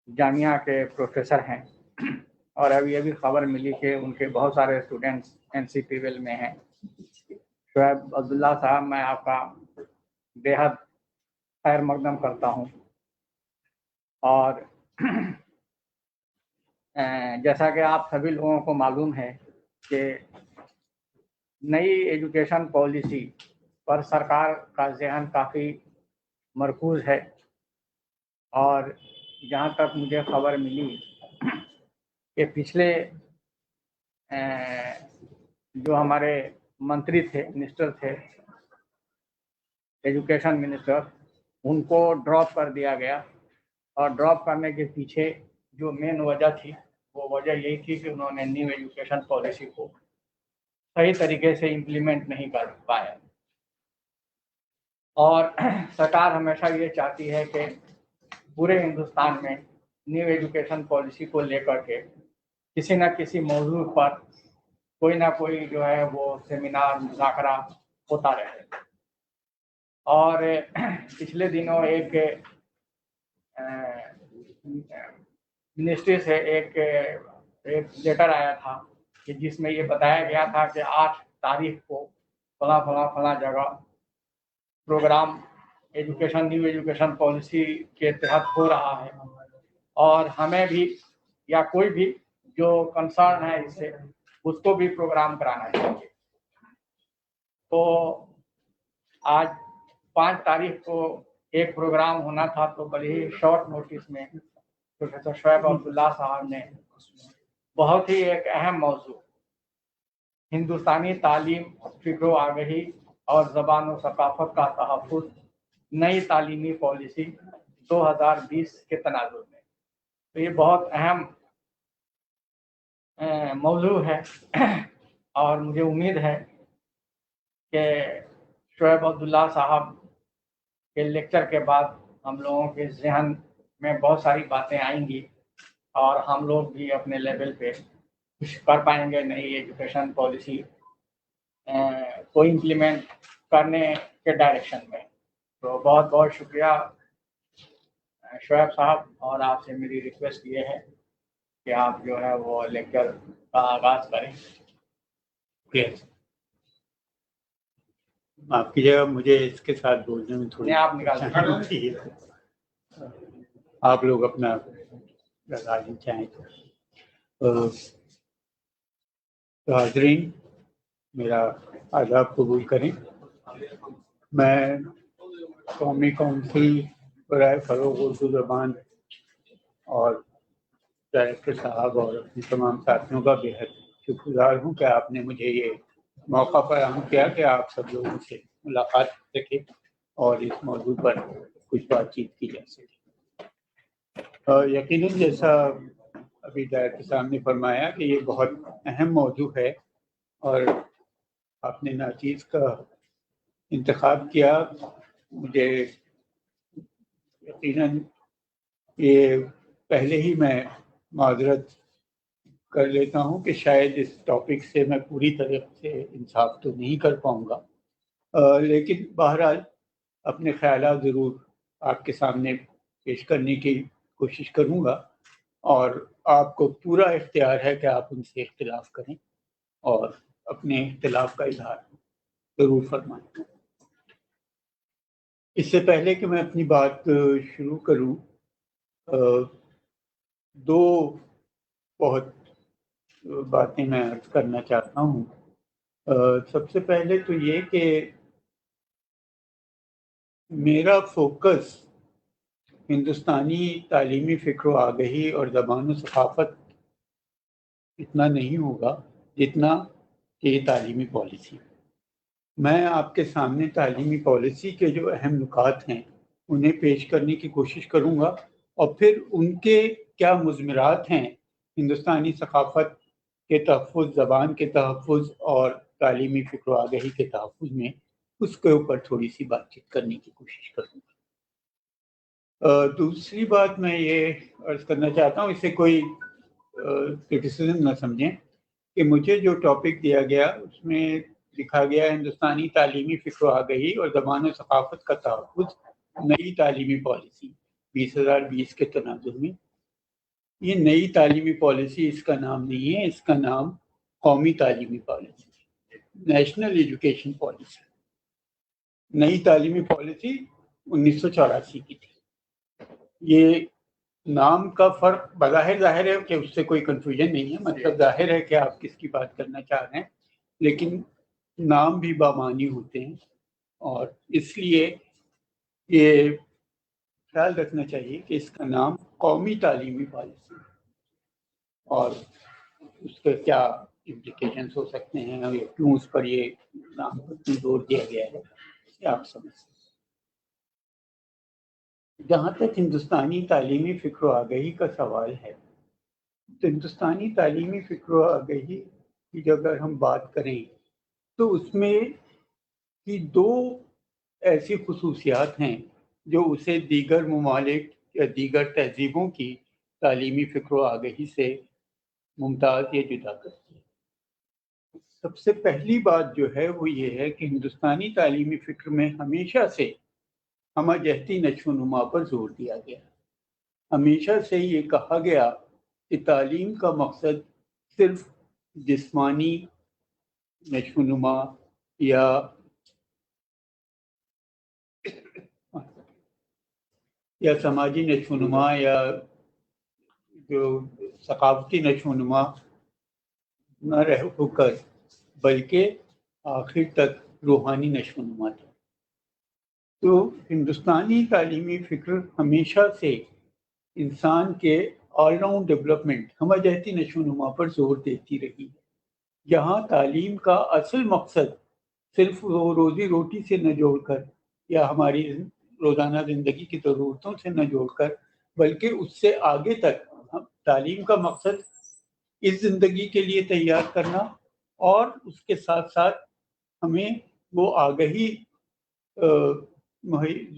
جامعہ کے پروفیسر ہیں، اور ابھی خبر ملی کہ ان کے بہت سارے اسٹوڈنٹس NCPWL میں ہیں۔ شعیب عبداللہ صاحب، میں آپ کا بے حد خیر مقدم کرتا ہوں، اور جیسا کہ آپ سبھی لوگوں کو معلوم ہے کہ نئی ایجوکیشن پالیسی پر سرکار کا ذہن کافی مرکوز ہے، اور جہاں تک مجھے خبر ملی کہ پچھلے جو ہمارے منتری تھے، منسٹر تھے، ایجوکیشن منسٹر، ان کو ڈراپ کر دیا گیا، اور ڈراپ کرنے کے پیچھے جو مین وجہ تھی وہ وجہ یہی تھی کہ انہوں نے نیو ایجوکیشن پالیسی کو صحیح طریقے سے امپلیمنٹ نہیں کر پایا۔ اور سرکار ہمیشہ یہ چاہتی ہے کہ پورے ہندوستان میں نیو ایجوکیشن پالیسی کو لے کر کے کسی نہ کسی موضوع پر کوئی نہ کوئی جو ہے وہ سیمینار، مذاکرہ ہوتا رہے۔ اور پچھلے دنوں ایک منسٹری سے ایک لیٹر آیا تھا کہ جس میں یہ بتایا گیا تھا کہ 8 تاریخ کو فلاں جگہ پروگرام نیو ایجوکیشن پالیسی کے تحت ہو رہا ہے، اور ہمیں بھی یا کوئی بھی جو کنسرن ہے اس سے، اس کو بھی پروگرام کرانا چاہیے۔ تو آج 5 تاریخ کو ایک پروگرام ہونا تھا، تو بڑی ہی شارٹ نوٹس میں پروفیسر شعیب عبداللہ صاحب نے بہت ہی ایک اہم موضوع، ہندوستانی تعلیم، فکر و آگہی اور زبان و ثقافت کا تحفظ، نئی تعلیمی پالیسی 2020 کے تناظر میں، تو یہ بہت اہم موضوع ہے، اور مجھے امید ہے کہ شعیب عبداللہ صاحب کے لیکچر کے بعد ہم لوگوں کے ذہن میں بہت ساری باتیں آئیں گی، اور ہم لوگ بھی اپنے لیول پہ کچھ کر پائیں گے نئی ایجوکیشن پالیسی کو امپلیمنٹ کرنے کے ڈائریکشن میں۔ تو بہت بہت شکریہ شعیب صاحب، اور آپ سے میری ریکویسٹ یہ ہے کہ آپ جو ہے وہ لیکچر کا آغاز کریں۔ آپ کی جگہ مجھے اس کے ساتھ بولنے میں تھوڑی آپ نکال دیجیے، آپ لوگ اپنا لگا لیں چاہیں تو۔ حاضرین، میرا آداب قبول کریں۔ میں قومی کونسل برائے فروغ اردو زبان اور ڈائریکٹر صاحب اور اپنے تمام ساتھیوں کا بے حد شکر گزار ہوں کہ آپ نے مجھے یہ موقع فراہم کیا کہ آپ سب لوگوں سے ملاقات کر سکے اور اس موضوع پر کچھ بات چیت کی جا سکے۔ یقیناً جیسا ابھی ڈائریکٹر صاحب نے فرمایا کہ یہ بہت اہم موضوع ہے، اور آپ نے ناچیز کا انتخاب کیا۔ مجھے یقیناً یہ پہلے ہی میں معذرت کر لیتا ہوں کہ شاید اس ٹاپک سے میں پوری طرح سے انصاف تو نہیں کر پاؤں گا، لیکن بہرحال اپنے خیالات ضرور آپ کے سامنے پیش کرنے کی کوشش کروں گا، اور آپ کو پورا اختیار ہے کہ آپ ان سے اختلاف کریں اور اپنے اختلاف کا اظہار ضرور فرمائیں۔ اس سے پہلے کہ میں اپنی بات شروع کروں، دو بہت باتیں میں عرض کرنا چاہتا ہوں۔ سب سے پہلے تو یہ کہ میرا فوکس ہندوستانی تعلیمی فکر و آگہی اور زبان و ثقافت اتنا نہیں ہوگا جتنا کہ یہ تعلیمی پالیسی۔ میں آپ کے سامنے تعلیمی پالیسی کے جو اہم نکات ہیں انہیں پیش کرنے کی کوشش کروں گا، اور پھر ان کے کیا مضمرات ہیں ہندوستانی ثقافت کے تحفظ، زبان کے تحفظ اور تعلیمی فکر و آگہی کے تحفظ میں، اس کے اوپر تھوڑی سی بات چیت کرنے کی کوشش کروں گا۔ دوسری بات میں یہ عرض کرنا چاہتا ہوں، اسے کوئی کرٹیسزم نہ سمجھیں، کہ مجھے جو ٹاپک دیا گیا اس میں لکھا گیا ہندوستانی تعلیمی فکر و آگہی اور زبان و ثقافت کا تحفظ، نئی تعلیمی پالیسی 2020 کے تناظر میں۔ یہ نئی تعلیمی پالیسی اس کا نام نہیں ہے، اس کا نام قومی تعلیمی پالیسی، نیشنل ایجوکیشن پالیسی۔ نئی تعلیمی پالیسی 1984 کی تھی۔ یہ نام کا فرق بظاہر ظاہر ہے کہ اس سے کوئی کنفیوژن نہیں ہے، مطلب ظاہر ہے کہ آپ کس کی بات کرنا چاہ رہے ہیں، لیکن نام بھی بامعنی ہوتے ہیں، اور اس لیے یہ خیال رکھنا چاہیے کہ اس کا نام قومی تعلیمی پالیسی، اور اس کے کیا امپلیکیشنز ہو سکتے ہیں اور کیوں اس پر یہ نام پر زور دیا گیا ہے، یہ آپ سمجھ سکتے ہیں۔ جہاں تک ہندوستانی تعلیمی فکر و آگہی کا سوال ہے، تو ہندوستانی تعلیمی فکر و آگہی کی اگر ہم بات کریں تو اس میں کی دو ایسی خصوصیات ہیں جو اسے دیگر ممالک یا دیگر تہذیبوں کی تعلیمی فکر و آگہی سے ممتاز یا جدا کرتی ہے۔ سب سے پہلی بات جو ہے وہ یہ ہے کہ ہندوستانی تعلیمی فکر میں ہمیشہ سے ہمہ جہتی نشو و نما پر زور دیا گیا۔ ہمیشہ سے یہ کہا گیا کہ تعلیم کا مقصد صرف جسمانی نشو و نما یا سماجی نشو و نما یا جو ثقافتی نشو و نما نہ رہ ہو کر بلکہ آخر تک روحانی نشو و نما تھا۔ تو ہندوستانی تعلیمی فکر ہمیشہ سے انسان کے آل راؤنڈ ڈیولپمنٹ، ہمہ جہتی نشو و نما پر زور دیتی رہی ہے۔ یہاں تعلیم کا اصل مقصد صرف وہ روزی روٹی سے نہ جوڑ کر یا ہماری روزانہ زندگی کی ضرورتوں سے نہ جوڑ کر بلکہ اس سے آگے تک تعلیم کا مقصد اس زندگی کے لیے تیار کرنا، اور اس کے ساتھ ساتھ ہمیں وہ آگہی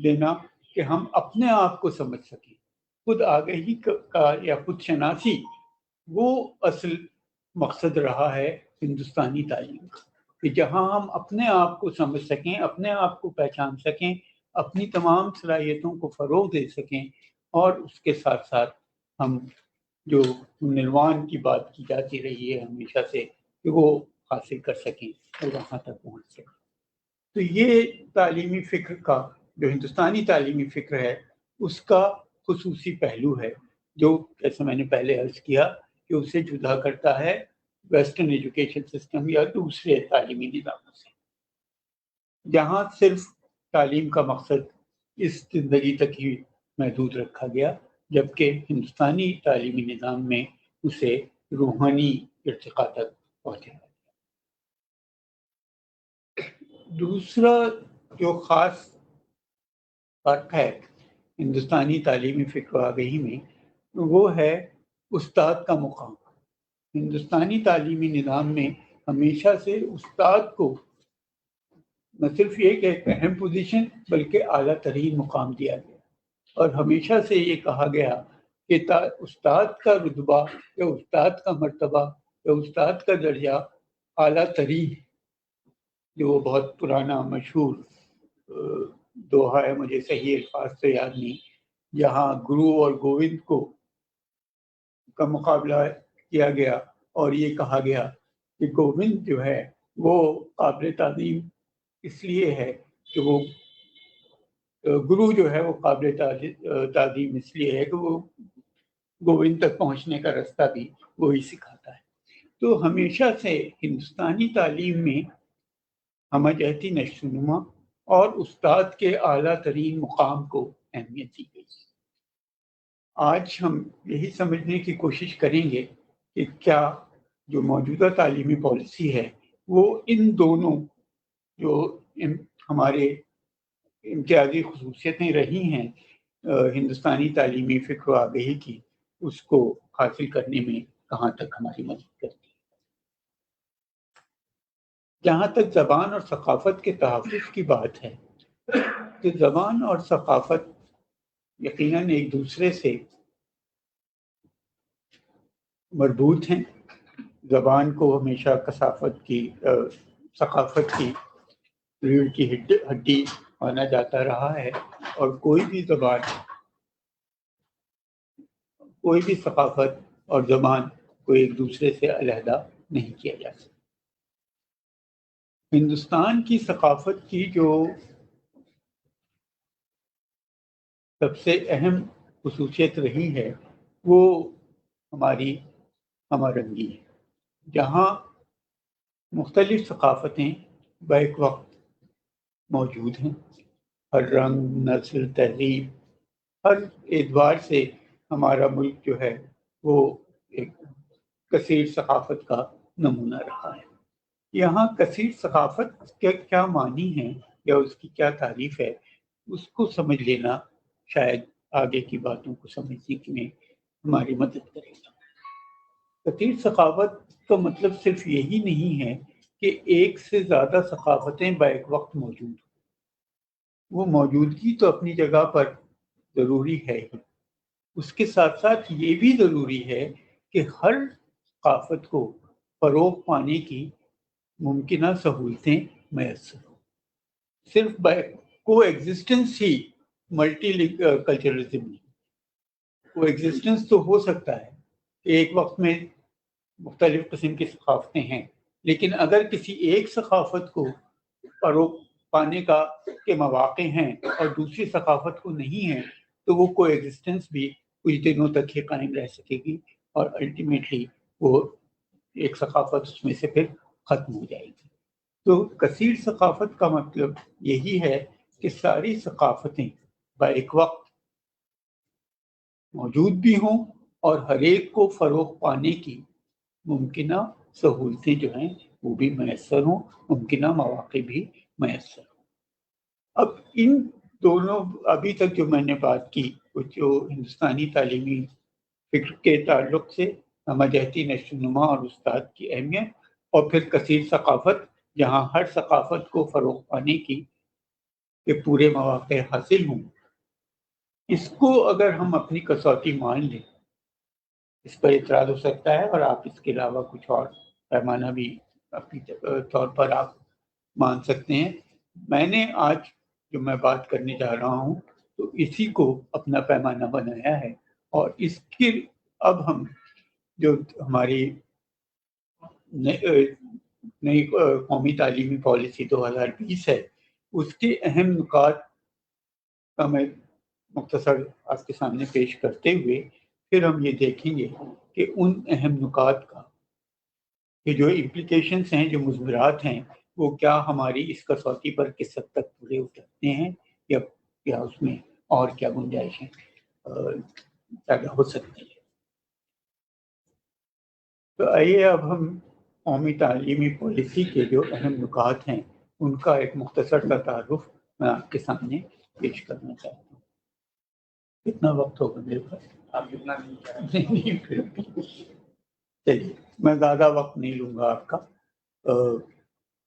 دینا کہ ہم اپنے آپ کو سمجھ سکیں۔ خود آگہی کا یا خود شناسی وہ اصل مقصد رہا ہے ہندوستانی تعلیم کا، کہ جہاں ہم اپنے آپ کو سمجھ سکیں، اپنے آپ کو پہچان سکیں، اپنی تمام صلاحیتوں کو فروغ دے سکیں، اور اس کے ساتھ ساتھ ہم جو نروان کی بات کی جاتی رہی ہے ہمیشہ سے کہ وہ حاصل کر سکیں اور وہاں تک پہنچ سکیں۔ تو یہ تعلیمی فکر کا جو ہندوستانی تعلیمی فکر ہے اس کا خصوصی پہلو ہے، جو جیسے میں نے پہلے عرض کیا کہ اسے جدا کرتا ہے ویسٹرن ایجوکیشن سسٹم یا دوسرے تعلیمی نظاموں سے، جہاں صرف تعلیم کا مقصد اس زندگی تک ہی محدود رکھا گیا، جبکہ ہندوستانی تعلیمی نظام میں اسے روحانی ارتقاء تک پہنچایا۔ دوسرا جو خاص فرق ہے ہندوستانی تعلیمی فکر و آگہی میں وہ ہے استاد کا مقام۔ ہندوستانی تعلیمی نظام میں ہمیشہ سے استاد کو نہ صرف ایک اہم پوزیشن بلکہ اعلیٰ ترین مقام دیا گیا، اور ہمیشہ سے یہ کہا گیا کہ استاد کا رتبہ یا استاد کا مرتبہ یا استاد کا درجہ اعلیٰ ترین، جو بہت پرانا مشہور دوہا ہے، مجھے صحیح الفاظ سے یاد نہیں، یہاں گرو اور گووند کا مقابلہ کیا گیا اور یہ کہا گیا کہ گووند جو ہے وہ قابل تعظیم اس لیے ہے کہ وہ گرو جو ہے وہ قابل تعظیم اس لیے ہے کہ وہ گووند تک پہنچنے کا راستہ بھی وہی سکھاتا ہے۔ تو ہمیشہ سے ہندوستانی تعلیم میں ہمہ جہتی نشو و نما اور استاد کے اعلیٰ ترین مقام کو اہمیت دی گئی۔ آج ہم یہی سمجھنے کی کوشش کریں گے کہ کیا جو موجودہ تعلیمی پالیسی ہے وہ ان دونوں جو ہمارے امتیازی خصوصیتیں رہی ہیں ہندوستانی تعلیمی فکر و آگہی کی، اس کو حاصل کرنے میں کہاں تک ہماری مدد کرتی ہے۔ جہاں تک زبان اور ثقافت کے تحفظ کی بات ہے تو زبان اور ثقافت یقیناً ایک دوسرے سے مربوط ہیں۔ زبان کو ہمیشہ ثقافت کی ریڑھ کی ہڈی مانا جاتا رہا ہے، اور کوئی بھی زبان کوئی بھی ثقافت اور زبان کو ایک دوسرے سے علیحدہ نہیں کیا جا سکتا۔ ہندوستان کی ثقافت کی جو سب سے اہم خصوصیت رہی ہے وہ ہماری ہم آہنگی ہے، جہاں مختلف ثقافتیں بیک وقت موجود ہیں۔ ہر رنگ، نسل، تہذیب، ہر اعتبار سے ہمارا ملک جو ہے وہ ایک کثیر ثقافت کا نمونہ رہا ہے۔ یہاں کثیر ثقافت کے کیا معنی ہیں یا اس کی کیا تعریف ہے، اس کو سمجھ لینا شاید آگے کی باتوں کو سمجھنے میں ہماری مدد کرے گا۔ کثیر ثقافت کا مطلب صرف یہی نہیں ہے کہ ایک سے زیادہ ثقافتیں بیک وقت موجود ہوں۔ وہ موجودگی تو اپنی جگہ پر ضروری ہے ہی، اس کے ساتھ ساتھ یہ بھی ضروری ہے کہ ہر ثقافت کو فروغ پانے کی ممکنہ سہولتیں میسر ہوں۔ صرف کو ایگزسٹنس ہی ملٹی کلچرلزم نہیں، کو ایگزسٹنس تو ہو سکتا ہے کہ ایک وقت میں مختلف قسم کی ثقافتیں ہیں، لیکن اگر کسی ایک ثقافت کو فروغ پانے کے مواقع ہیں اور دوسری ثقافت کو نہیں ہیں تو وہ کو ایگزسٹنس بھی کچھ دنوں تک ہی قائم رہ سکے گی اور الٹیمیٹلی وہ ایک ثقافت اس میں سے پھر ختم ہو جائے گی۔ تو کثیر ثقافت کا مطلب یہی ہے کہ ساری ثقافتیں بیک وقت موجود بھی ہوں اور ہر ایک کو فروغ پانے کی ممکنہ سہولتیں جو ہیں وہ بھی میسر ہوں، ممکنہ مواقع بھی میسر ہوں۔ اب ان دونوں ابھی تک جو میں نے بات کی جو ہندوستانی تعلیمی فکر کے تعلق سے ہمہ نشو و نما اور استاد کی اہمیت، اور پھر کثیر ثقافت جہاں ہر ثقافت کو فروغ پانے کی کہ پورے مواقع حاصل ہوں، اس کو اگر ہم اپنی کسوٹی مان لیں، اس پر اعتراض ہو سکتا ہے اور آپ اس کے علاوہ کچھ اور پیمانہ بھی اپنی طور پر آپ مان سکتے ہیں۔ میں نے آج جو میں بات کرنے جا رہا ہوں تو اسی کو اپنا پیمانہ بنایا ہے، اور اس کے اب ہم جو ہماری نئی قومی تعلیمی پالیسی 2020 ہے اس کے اہم نکات کا میں مختصر آپ کے سامنے پیش کرتے ہوئے پھر ہم یہ دیکھیں گے کہ ان اہم نکات کا کہ جو امپلیکیشنز ہیں، جو مضمرات ہیں، وہ کیا ہماری اس کسوٹی پر کس حد تک پورے اترتے ہیں یا اس میں اور کیا گنجائشیں پیدا ہو سکتی ہیں۔ تو آئیے اب ہم قومی تعلیمی پالیسی کے جو اہم نکات ہیں ان کا ایک مختصر سا تعارف میں آپ کے سامنے پیش کرنا چاہتا ہوں۔ کتنا وقت ہوگا میرے پاس؟ آپ جتنا نہیں چلیے میں زیادہ وقت نہیں لوں گا آپ کا،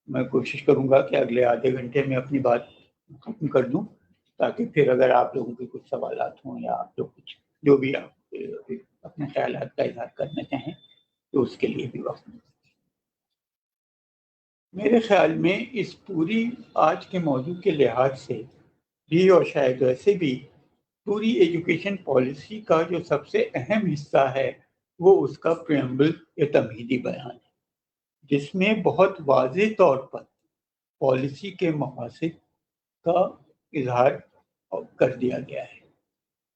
میں کوشش کروں گا کہ اگلے آدھے گھنٹے میں اپنی بات ختم کر دوں، تاکہ پھر اگر آپ لوگوں کے کچھ سوالات ہوں یا آپ لوگ کچھ جو بھی آپ اپنے خیالات کا اظہار کرنا چاہیں تو اس کے لیے بھی وقت مل سکے۔ میرے خیال میں اس پوری آج کے موضوع کے لحاظ سے بھی اور شاید ویسے بھی پوری ایجوکیشن پالیسی کا جو سب سے اہم حصہ ہے وہ اس کا پریمبل یا تمہیدی بیان ہے، جس میں بہت واضح طور پر پالیسی کے مقاصد کا اظہار کر دیا گیا ہے۔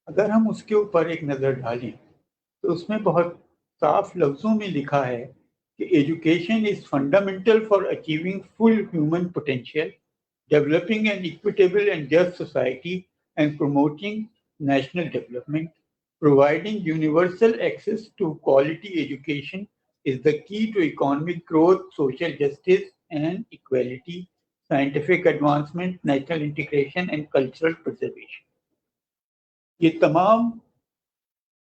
اگر ہم اس کے اوپر ایک نظر ڈالیں تو اس میں بہت صاف لفظوں میں لکھا ہے کہ education is fundamental for achieving full human potential, developing an equitable and just society and promoting national development. Providing universal access to quality education is the key to economic growth, social justice and equality, scientific advancement, national integration and cultural preservation. یہ تمام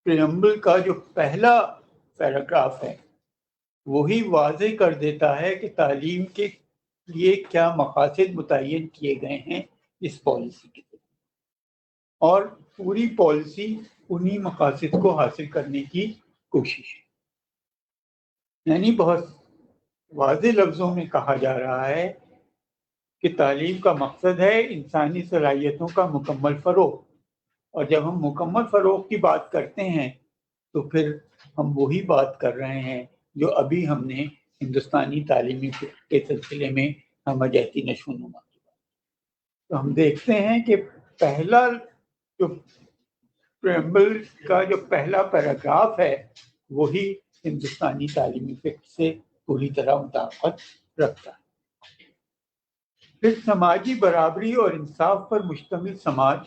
preamble کا جو پہلا paragraph ہے وہی واضح کر دیتا ہے کہ تعلیم کے لیے کیا مقاصد متعین کیے گئے ہیں اس پالیسی کے، اور پوری پالیسی انہی مقاصد کو حاصل کرنے کی کوشش ہے۔ یعنی بہت واضح لفظوں میں کہا جا رہا ہے کہ تعلیم کا مقصد ہے انسانی صلاحیتوں کا مکمل فروغ، اور جب ہم مکمل فروغ کی بات کرتے ہیں تو پھر ہم وہی بات کر رہے ہیں جو ابھی ہم نے ہندوستانی تعلیمی فکر کے سلسلے میں ہم جہتی نشو نما کی بات. تو ہم دیکھتے ہیں کہ پہلا جو پریمبل کا جو پہلا پیراگراف ہے وہی ہندوستانی تعلیمی فکر سے پوری طرح مطابقت رکھتا ہے. پھر سماجی برابری اور انصاف پر مشتمل سماج،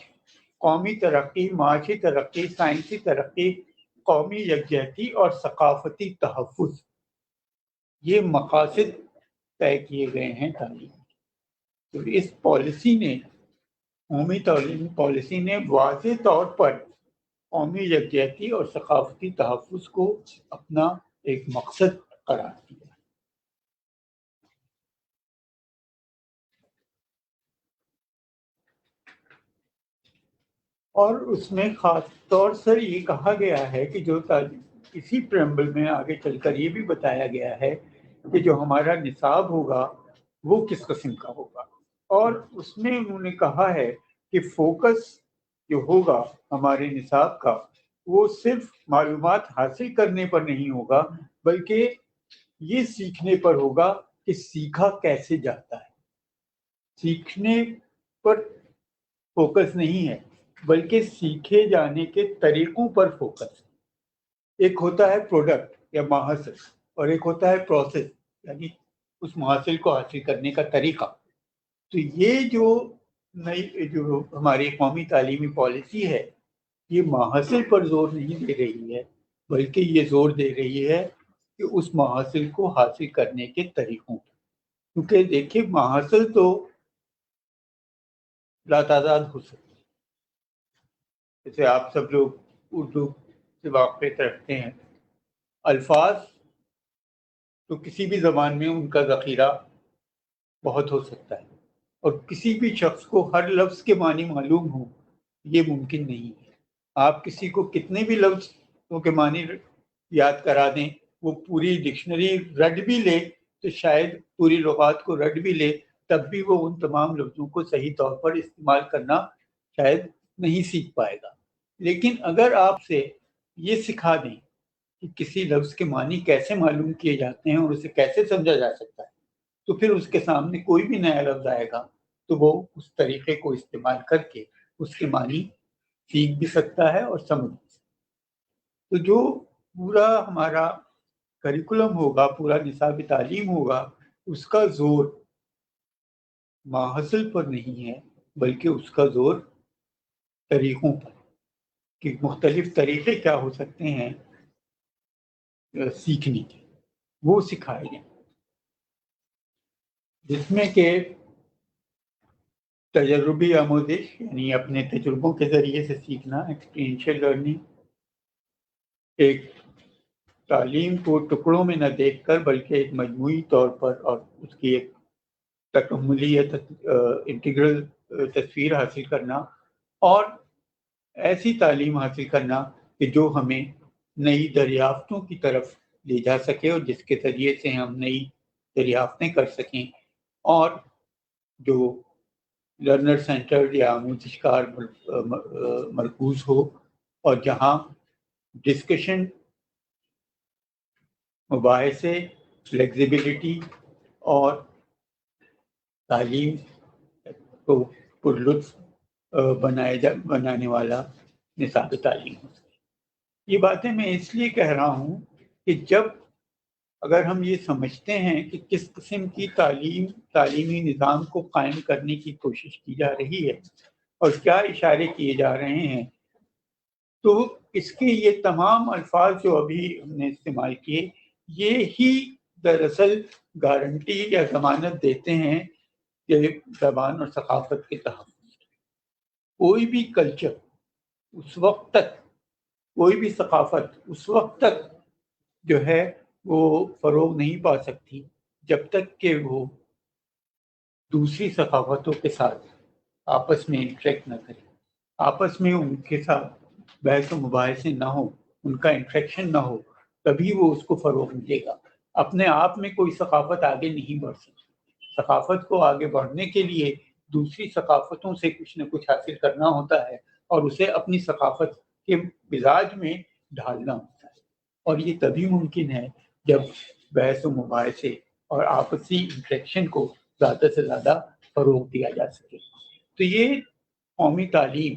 قومی ترقی، معاشی ترقی، سائنسی ترقی، قومی یکجہتی اور ثقافتی تحفظ، یہ مقاصد طے کیے گئے ہیں تعلیم. تو اس پالیسی نے، قومی تعلیمی پالیسی نے واضح طور پر قومی یکجہتی اور ثقافتی تحفظ کو اپنا ایک مقصد قرار دیا. اور اس میں خاص طور سے یہ کہا گیا ہے کہ جو اسی پریمبل میں آگے چل کر یہ بھی بتایا گیا ہے کہ جو ہمارا نصاب ہوگا وہ کس قسم کا ہوگا. اور اس میں انہوں نے کہا ہے کہ فوکس جو ہوگا ہمارے نصاب کا وہ صرف معلومات حاصل کرنے پر نہیں ہوگا بلکہ یہ سیکھنے پر ہوگا کہ سیکھا کیسے جاتا ہے. سیکھنے پر فوکس نہیں ہے بلکہ سیکھے جانے کے طریقوں پر فوکس. ایک ہوتا ہے پروڈکٹ یا محصول اور ایک ہوتا ہے پروسیس، یعنی اس محصول کو حاصل کرنے کا طریقہ. تو یہ جو نئی جو ہماری قومی تعلیمی پالیسی ہے یہ محصول پر زور نہیں دے رہی ہے بلکہ یہ زور دے رہی ہے کہ اس محصول کو حاصل کرنے کے طریقوں پر. کیونکہ دیکھیے محصول تو لاتعداد ہو سکتے ہیں. جیسے آپ سب لوگ اردو سے واقفیت رکھتے ہیں، الفاظ تو کسی بھی زبان میں ان کا ذخیرہ بہت ہو سکتا ہے اور کسی بھی شخص کو ہر لفظ کے معنی معلوم ہو یہ ممکن نہیں ہے. آپ کسی کو کتنے بھی لفظوں کے معنی یاد کرا دیں، وہ پوری ڈکشنری رٹ بھی لے تو شاید پوری لغات کو رٹ بھی لے تب بھی وہ ان تمام لفظوں کو صحیح طور پر استعمال کرنا شاید نہیں سیکھ پائے گا. لیکن اگر آپ سے یہ سکھا دیں کہ کسی لفظ کے معنی کیسے معلوم کیے جاتے ہیں اور اسے کیسے سمجھا جا سکتا ہے تو پھر اس کے سامنے کوئی بھی نیا لفظ آئے گا تو وہ اس طریقے کو استعمال کر کے اس کے معنی سیکھ بھی سکتا ہے اور سمجھ بھی سکتا ہے. تو جو پورا ہمارا کریکولم ہوگا، پورا نصاب تعلیم ہوگا، اس کا زور محصول پر نہیں ہے بلکہ اس کا زور طریقوں پر، کہ مختلف طریقے کیا ہو سکتے ہیں سیکھنے کے، وہ سکھائے جائیں. جس میں کہ تجربی آموزش یعنی اپنے تجربوں کے ذریعے سے سیکھنا، ایکسپیرینشیل لرننگ، ایک تعلیم کو ٹکڑوں میں نہ دیکھ کر بلکہ ایک مجموعی طور پر اور اس کی ایک تکملی یا انٹیگرل تصویر حاصل کرنا، اور ایسی تعلیم حاصل کرنا کہ جو ہمیں نئی دریافتوں کی طرف لے جا سکے اور جس کے ذریعے سے ہم نئی دریافتیں کر سکیں، اور جو لرنر سینٹرڈ یا آموزشکار مرکوز ہو اور جہاں ڈسکشن، مباحثے، فلیکسیبلٹی اور تعلیم کو پرلطف بنانے والا نصاب تعلیم ہو سکے. یہ باتیں میں اس لیے کہہ رہا ہوں کہ جب اگر ہم یہ سمجھتے ہیں کہ کس قسم کی تعلیمی نظام کو قائم کرنے کی کوشش کی جا رہی ہے اور کیا اشارے کیے جا رہے ہیں، تو اس کے یہ تمام الفاظ جو ابھی ہم نے استعمال کیے یہ ہی دراصل گارنٹی یا ضمانت دیتے ہیں کہ زبان اور ثقافت کے تحفظ. کوئی بھی کلچر اس وقت تک، کوئی بھی ثقافت اس وقت تک جو ہے وہ فروغ نہیں پا سکتی جب تک کہ وہ دوسری ثقافتوں کے ساتھ آپس میں انٹریکٹ نہ کرے، آپس میں ان کے ساتھ بحث و مباحثے نہ ہو، ان کا انٹریکشن نہ ہو، تبھی وہ اس کو فروغ ملے گا. اپنے آپ میں کوئی ثقافت آگے نہیں بڑھ سکتی. ثقافت کو آگے بڑھنے کے لیے دوسری ثقافتوں سے کچھ نہ کچھ حاصل کرنا ہوتا ہے اور اسے اپنی ثقافت کے مزاج میں ڈھالنا ہوتا ہے، اور یہ تبھی ممکن ہے جب بحث و مباحثے اور آپسی انٹریکشن کو زیادہ سے زیادہ فروغ دیا جا سکے۔ تو یہ قومی تعلیم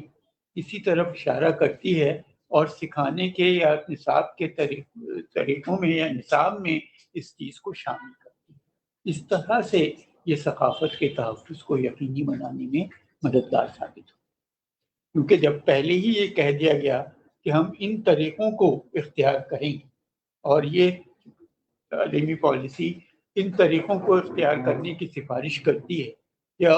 اسی طرف اشارہ کرتی ہے اور سکھانے کے یا نصاب کے طریقوں میں یا نصاب میں اس چیز کو شامل کرتی ہے۔ اس طرح سے یہ ثقافت کے تحفظ کو یقینی بنانے میں مددگار ثابت ہو، کیونکہ جب پہلے ہی یہ کہہ دیا گیا کہ ہم ان طریقوں کو اختیار کریں اور یہ تعلیمی پالیسی ان طریقوں کو اختیار کرنے کی سفارش کرتی ہے یا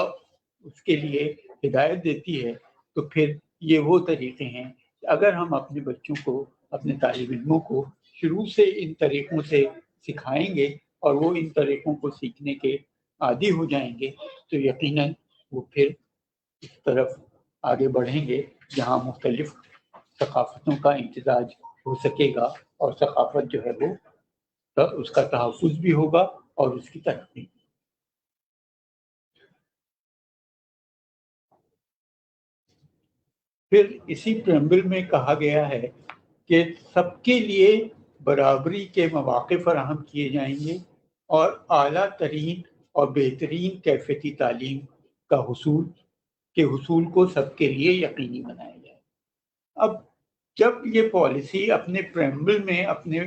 اس کے لیے ہدایت دیتی ہے، تو پھر یہ وہ طریقے ہیں کہ اگر ہم اپنے بچوں کو، اپنے طالب علموں کو شروع سے ان طریقوں سے سکھائیں گے اور وہ ان طریقوں کو سیکھنے کے عادی ہو جائیں گے، تو یقیناً وہ پھر اس طرف آگے بڑھیں گے جہاں مختلف ثقافتوں کا امتزاج ہو سکے گا اور ثقافت جو ہے وہ اس کا تحفظ بھی ہوگا اور اس کی ترقی۔ پھر اسی پریمبل میں کہا گیا ہے کہ سب کے لیے برابری کے مواقع فراہم کیے جائیں گے اور اعلیٰ ترین اور بہترین کیفیتی تعلیم کا حصول کو سب کے لیے یقینی بنایا جائے۔ اب جب یہ پالیسی اپنے پریمبل میں، اپنے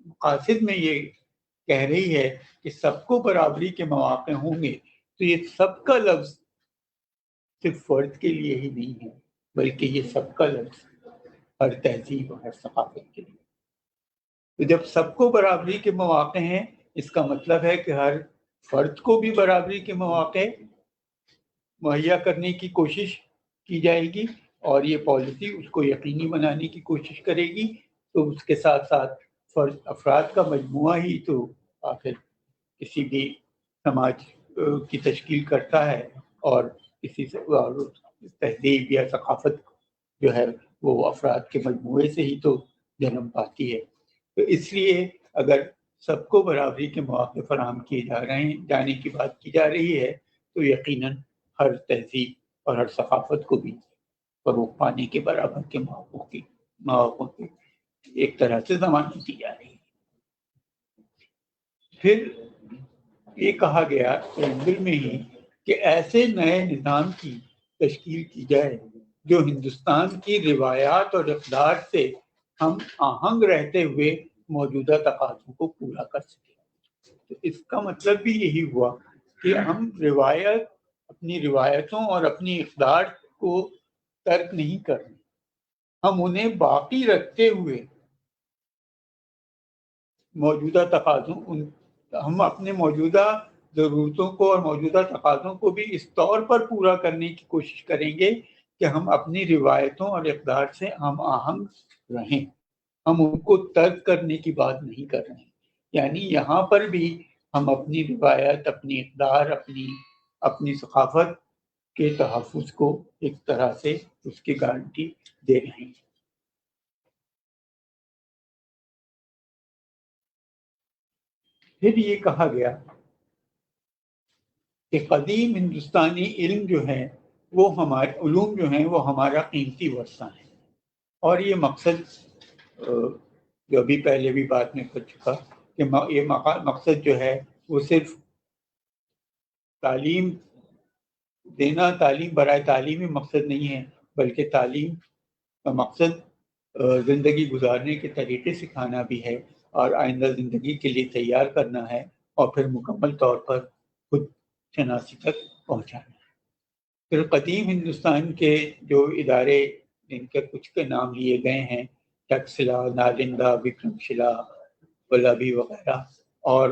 مقاصد میں یہ کہہ رہی ہے کہ سب کو برابری کے مواقع ہوں گے، تو یہ سب کا لفظ صرف فرد کے لیے ہی نہیں ہے، بلکہ یہ سب کا لفظ ہر تہذیب اور ہر ثقافت کے لیے۔ تو جب سب کو برابری کے مواقع ہیں، اس کا مطلب ہے کہ ہر فرد کو بھی برابری کے مواقع مہیا کرنے کی کوشش کی جائے گی، اور یہ پالیسی اس کو یقینی بنانے کی کوشش کرے گی۔ تو اس کے ساتھ ساتھ افراد کا مجموعہ ہی تو آخر کسی بھی سماج کی تشکیل کرتا ہے، اور کسی تہذیب یا ثقافت جو ہے وہ افراد کے مجموعے سے ہی تو جنم پاتی ہے۔ تو اس لیے اگر سب کو برابری کے مواقع فراہم کیے جانے کی بات کی جا رہی ہے، تو یقیناً ہر تہذیب اور ہر ثقافت کو بھی فروغ پانے کے برابر کے مواقع کی ایک طرح سے ضمانت دی جا رہی ہے۔ پھر یہ کہا گیا پریمبل میں ہی کہ ایسے نئے نظام کی تشکیل کی جائے جو ہندوستان کی روایات اور اقدار سے ہم آہنگ رہتے ہوئے موجودہ تقاضوں کو پورا کر سکیں۔ تو اس کا مطلب بھی یہی ہوا کہ ہم اپنی روایتوں اور اپنی اقدار کو ترک نہیں کریں، ہم انہیں باقی رکھتے ہوئے موجودہ تقاضوں ہم اپنے موجودہ ضرورتوں کو اور موجودہ تقاضوں کو بھی اس طور پر پورا کرنے کی کوشش کریں گے کہ ہم اپنی روایتوں اور اقدار سے ہم آہنگ رہیں، ہم ان کو ترک کرنے کی بات نہیں کر رہے ہیں۔ یعنی یہاں پر بھی ہم اپنی روایت، اپنی اقدار، اپنی ثقافت کے تحفظ کو ایک طرح سے اس کی گارنٹی دے رہے ہیں۔ پھر یہ کہا گیا کہ قدیم ہندوستانی علم جو ہے وہ علوم جو ہیں وہ ہمارا قیمتی ورثہ ہیں، اور یہ مقصد جو ابھی پہلے بھی بات میں کر چکا کہ یہ مقصد جو ہے وہ صرف تعلیم دینا، تعلیم برائے تعلیمی مقصد نہیں ہے، بلکہ تعلیم کا مقصد زندگی گزارنے کے طریقے سکھانا بھی ہے اور آئندہ زندگی کے لیے تیار کرنا ہے، اور پھر مکمل طور پر خود شناسی تک پہنچانا ہے۔ پھر قدیم ہندوستان کے جو ادارے جن کے کچھ کے نام لیے گئے ہیں، ٹکسلا، نالندہ، وکرم شلا، ولابھی وغیرہ، اور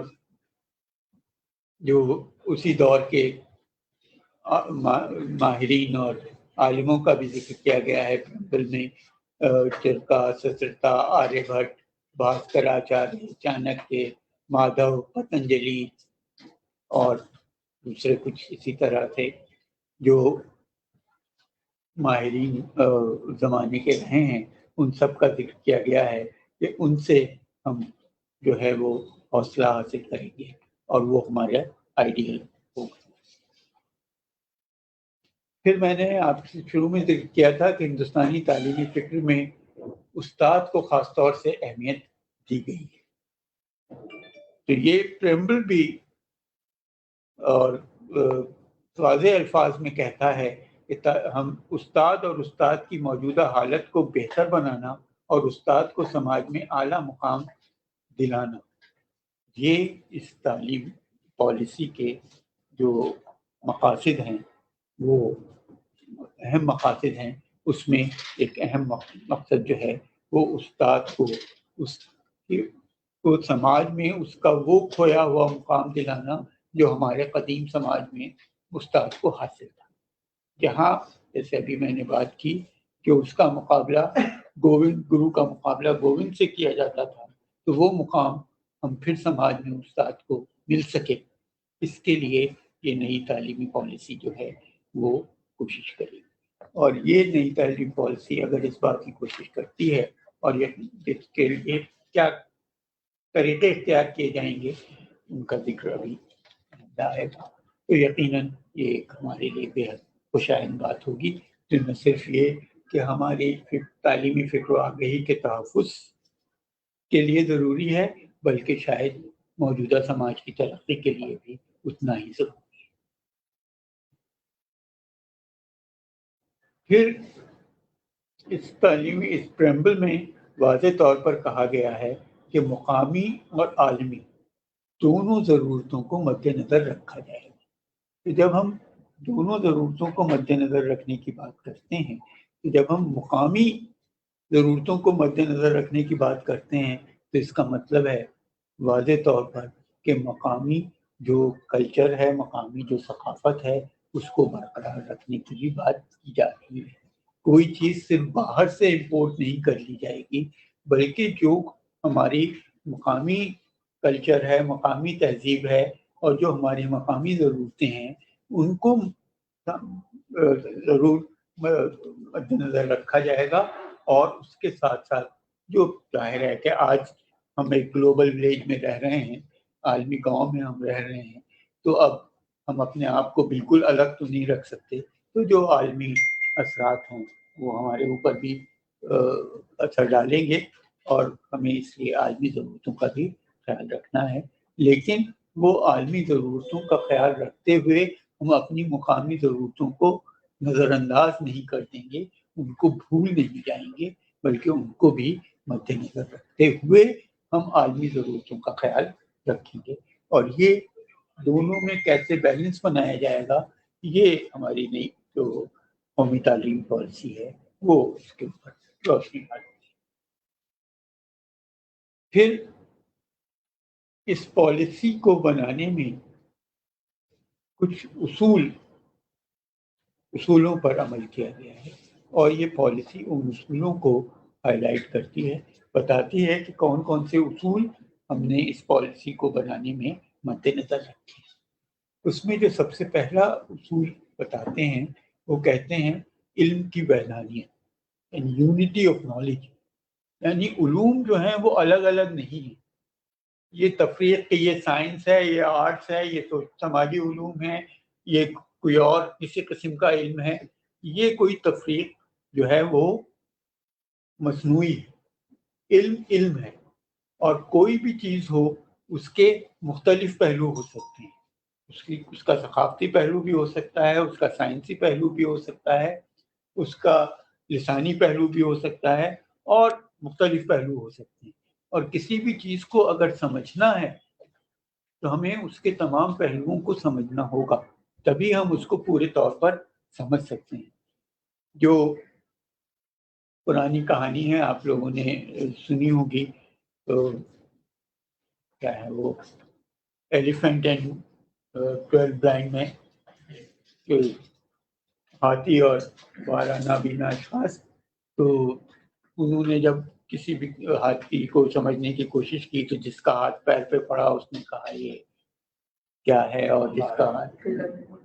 جو اسی دور کے ماہرین اور عالموں کا بھی ذکر کیا گیا ہے پریمبل میں، چرکا، سسرتا، آریہ بھٹ، بھاسکراچاریہ، چانکیہ، مادھو، پتنجلی اور دوسرے کچھ اسی طرح سے جو ماہرین زمانے کے رہے ہیں، ان سب کا ذکر کیا گیا ہے کہ ان سے ہم جو ہے وہ حوصلہ حاصل کریں گے اور وہ ہمارا آئیڈیل ہوگا۔ پھر میں نے آپ سے شروع میں ذکر کیا تھا کہ ہندوستانی تعلیمی فکر میں استاد کو خاص طور سے اہمیت دی گئی ہے۔ تو یہ پریمبل بھی اور واضح الفاظ میں کہتا ہے کہ ہم استاد اور استاد کی موجودہ حالت کو بہتر بنانا اور استاد کو سماج میں اعلیٰ مقام دلانا، یہ اس تعلیم پالیسی کے جو مقاصد ہیں وہ اہم مقاصد ہیں۔ اس میں ایک اہم مقصد جو ہے وہ استاد کو سماج میں اس کا وہ کھویا ہوا مقام دلانا جو ہمارے قدیم سماج میں استاد کو حاصل تھا، جہاں جیسے ابھی میں نے بات کی کہ اس کا مقابلہ گرو کا مقابلہ گووند سے کیا جاتا تھا، تو وہ مقام ہم پھر سماج میں استاد کو مل سکے، اس کے لیے یہ نئی تعلیمی پالیسی جو ہے وہ کوشش کرے گی۔ اور یہ نئی تعلیمی پالیسی اگر اس بات کی کوشش کرتی ہے اور اس کے لیے کیا طریقے اختیار کیے جائیں گے ان کا ذکر ابھی آئے گا، تو یقیناً یہ ایک ہمارے لیے بے حد خوشائند بات ہوگی، جن میں صرف یہ کہ ہماری تعلیمی فکر و آگہی کے تحفظ کے لیے ضروری ہے، بلکہ شاید موجودہ سماج کی ترقی کے لیے بھی اتنا ہی ضروری ہے۔ پھر اس پریمبل میں واضح طور پر کہا گیا ہے کہ مقامی اور عالمی دونوں ضرورتوں کو مد نظر رکھا جائے گا۔ جب ہم دونوں ضرورتوں کو مد نظر رکھنے کی بات کرتے ہیں، تو جب ہم مقامی ضرورتوں کو مد نظر رکھنے کی بات کرتے ہیں تو اس کا مطلب ہے واضح طور پر کہ مقامی جو کلچر ہے، مقامی جو ثقافت ہے، اس کو برقرار رکھنے کی بھی بات کی جا رہی ہے۔ کوئی چیز صرف باہر سے امپورٹ نہیں کر لی جائے گی، بلکہ جو ہماری مقامی کلچر ہے، مقامی تہذیب ہے، اور جو ہماری مقامی ضرورتیں ہیں ان کو ضرور مد نظر رکھا جائے گا۔ اور اس کے ساتھ ساتھ جو ظاہر ہے کہ آج ہم ایک گلوبل ولیج میں رہ رہے ہیں، عالمی گاؤں میں ہم رہ رہے ہیں، تو اب ہم اپنے آپ کو بالکل الگ تو نہیں رکھ سکتے، تو جو عالمی اثرات ہوں وہ ہمارے اوپر بھی اثر ڈالیں گے، اور ہمیں اس لیے عالمی ضرورتوں کا بھی خیال رکھنا ہے۔ لیکن وہ عالمی ضرورتوں کا خیال رکھتے ہوئے ہم اپنی مقامی ضرورتوں کو نظر انداز نہیں کر دیں گے، ان کو بھول نہیں جائیں گے، بلکہ ان کو بھی مد نظر رکھتے ہوئے ہم عالمی ضرورتوں کا خیال رکھیں گے۔ اور یہ دونوں میں کیسے بیلنس بنایا جائے گا، یہ ہماری نئی جو قومی تعلیم پالیسی ہے وہ اس کے اوپر روشنی ڈالتی ہے۔ پھر اس پالیسی کو بنانے میں کچھ اصولوں پر عمل کیا گیا ہے، اور یہ پالیسی ان اصولوں کو ہائی لائٹ کرتی ہے، بتاتی ہے کہ کون کون سے اصول ہم نے اس پالیسی کو بنانے میں مد نظر رکھے۔ اس میں جو سب سے پہلا اصول بتاتے ہیں وہ کہتے ہیں علم کی وحدانیت، یونٹی آف نالج، یعنی علوم جو ہیں وہ الگ الگ نہیں ہیں۔ یہ تفریق کہ یہ سائنس ہے، یہ آرٹس ہے، یہ تو سماجی علوم ہے، یہ کوئی اور کسی قسم کا علم ہے، یہ کوئی تفریق جو ہے وہ مصنوعی ہے۔ علم ہے، اور کوئی بھی چیز ہو اس کے مختلف پہلو ہو سکتے ہیں، اس کا ثقافتی پہلو بھی ہو سکتا ہے، اس کا سائنسی پہلو بھی ہو سکتا ہے، اس کا لسانی پہلو بھی ہو سکتا ہے، اور مختلف پہلو ہو سکتے ہیں۔ اور کسی بھی چیز کو اگر سمجھنا ہے تو ہمیں اس کے تمام پہلوؤں کو سمجھنا ہوگا، تبھی ہم اس کو پورے طور پر سمجھ سکتے ہیں۔ جو پرانی کہانی ہے آپ لوگوں نے سنی ہوگی، تو کیا ہے وہ ایلیفینٹ اینڈ 12 بلائنڈ میں، ہاتھی اور 12 نابینا اشخاص، تو انہوں نے جب کسی بھی ہاتھی کو سمجھنے کی کوشش کی تو جس کا ہاتھ پیر پہ پڑا اس نے کہا یہ کیا ہے، اور جس کا ہاتھ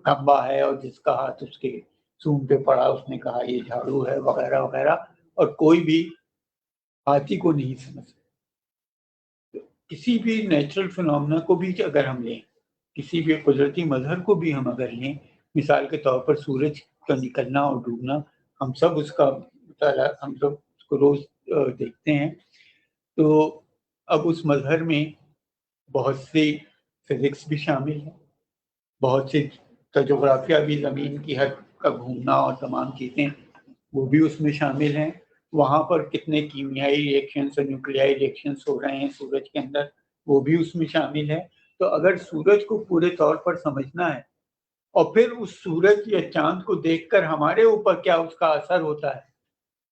کھمبا ہے، اور جس کا ہاتھ اس کے سونگ پہ پڑا اس نے کہا یہ جھاڑو ہے، وغیرہ وغیرہ، اور کوئی بھی ہاتھی کو نہیں سمجھ سکتا۔ کسی بھی نیچرل فنومنا کو بھی اگر ہم لیں، کسی بھی قدرتی مظہر کو بھی ہم اگر لیں، مثال کے طور پر سورج کا نکلنا اور ڈوبنا، ہم سب اس کا مطالعہ، ہم سب اس کو روز دیکھتے ہیں تو اب اس مظہر میں بہت سی فزکس بھی شامل ہے، بہت سی جغرافیہ بھی، زمین کی حد کا گھومنا اور تمام چیزیں وہ بھی اس میں شامل ہیں. وہاں پر کتنے کیمیائی ریئیکشنز اور نیوکلیائی ریئیکشنز ہو رہے ہیں سورج کے اندر، وہ بھی اس میں شامل ہے. تو اگر سورج کو پورے طور پر سمجھنا ہے اور پھر اس سورج یا چاند کو دیکھ کر ہمارے اوپر کیا اس کا اثر ہوتا ہے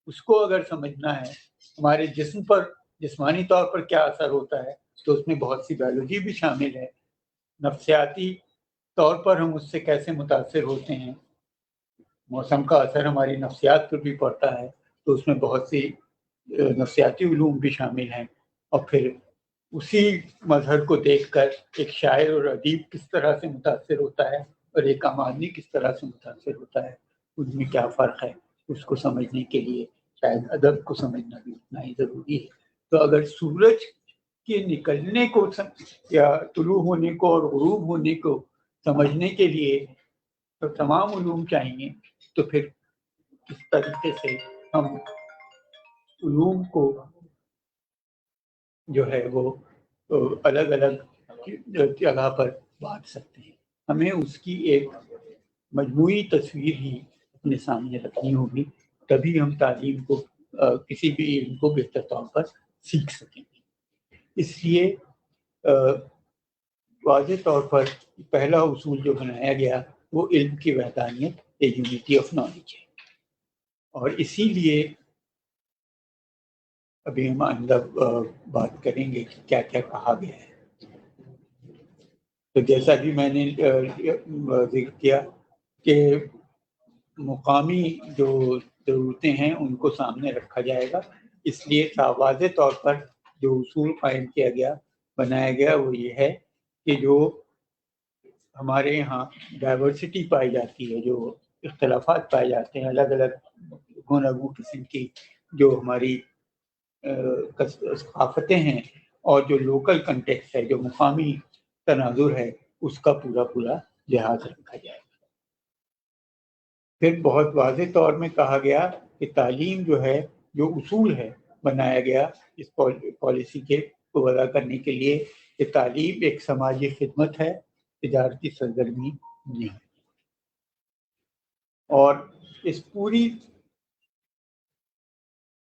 اس کو اگر سمجھنا ہے، ہمارے جسم پر جسمانی طور پر کیا اثر ہوتا ہے، تو اس میں بہت سی بایولوجی بھی شامل ہے. نفسیاتی طور پر ہم اس سے کیسے متاثر ہوتے ہیں، موسم کا اثر ہماری نفسیات پر بھی پڑتا ہے، تو اس میں بہت سی نفسیاتی علوم بھی شامل ہیں. اور پھر اسی مظہر کو دیکھ کر ایک شاعر اور ادیب کس طرح سے متاثر ہوتا ہے اور ایک عام آدمی کس طرح سے متاثر ہوتا ہے، ان میں کیا فرق ہے، اس کو سمجھنے کے لیے شاید ادب کو سمجھنا بھی اتنا ہی ضروری ہے. تو اگر سورج کے نکلنے کو یا طلوع ہونے کو اور غروب ہونے کو سمجھنے کے لیے تو تمام علوم چاہیے، تو پھر کس طریقے سے ہم علوم کو جو ہے وہ الگ الگ جگہ پر بانٹ سکتے ہیں. ہمیں اس کی ایک مجموعی تصویر ہی اپنے سامنے رکھنی ہوگی، تبھی ہم تعلیم کو کسی بھی علم کو بہتر طور پر سیکھ سکیں گے. اس لیے واضح طور پر پہلا اصول جو بنایا گیا وہ علم کی وحدانیت، یونٹی آف نالج ہے. اور اسی لیے ابھی ہم آئندہ بات کریں گے کہ کیا کیا کہا گیا ہے. تو جیسا بھی میں نے ذکر کیا کہ مقامی جو ضرورتیں ہیں ان کو سامنے رکھا جائے گا. اس لیے واضح طور پر جو اصول قائم کیا گیا، بنایا گیا، وہ یہ ہے کہ جو ہمارے یہاں ڈائیورسٹی پائی جاتی ہے، جو اختلافات پائے جاتے ہیں، الگ الگ گوناگو قسم کی جو ہماری ثقافتیں ہیں، اور جو لوکل کنٹیکسٹ ہے، جو مقامی تناظر ہے، اس کا پورا لحاظ رکھا جائے. پھر بہت واضح طور میں کہا گیا کہ تعلیم جو ہے، جو اصول ہے بنایا گیا اس پالیسی کے کو ادا کرنے کے لیے، کہ تعلیم ایک سماجی خدمت ہے، تجارتی سرگرمی نہیں. اور اس پوری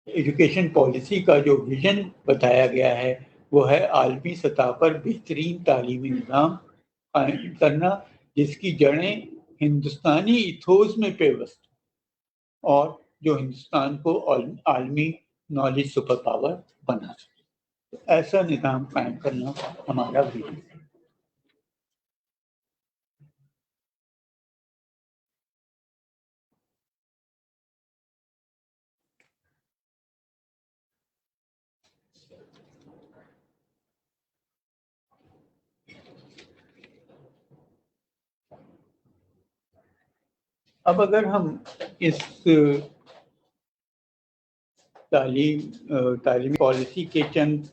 ایجوکیشن پالیسی کا جو ویژن بتایا گیا ہے وہ ہے عالمی سطح پر بہترین تعلیمی نظام قائم کرنا، جس کی جڑیں ہندوستانی ایتھوس میں پیوست اور جو ہندوستان کو عالمی نالج سپر پاور بنا سکے. ایسا نظام قائم کرنا ہمارا ویژن ہے. اب اگر ہم اس تعلیمی پالیسی کے چند،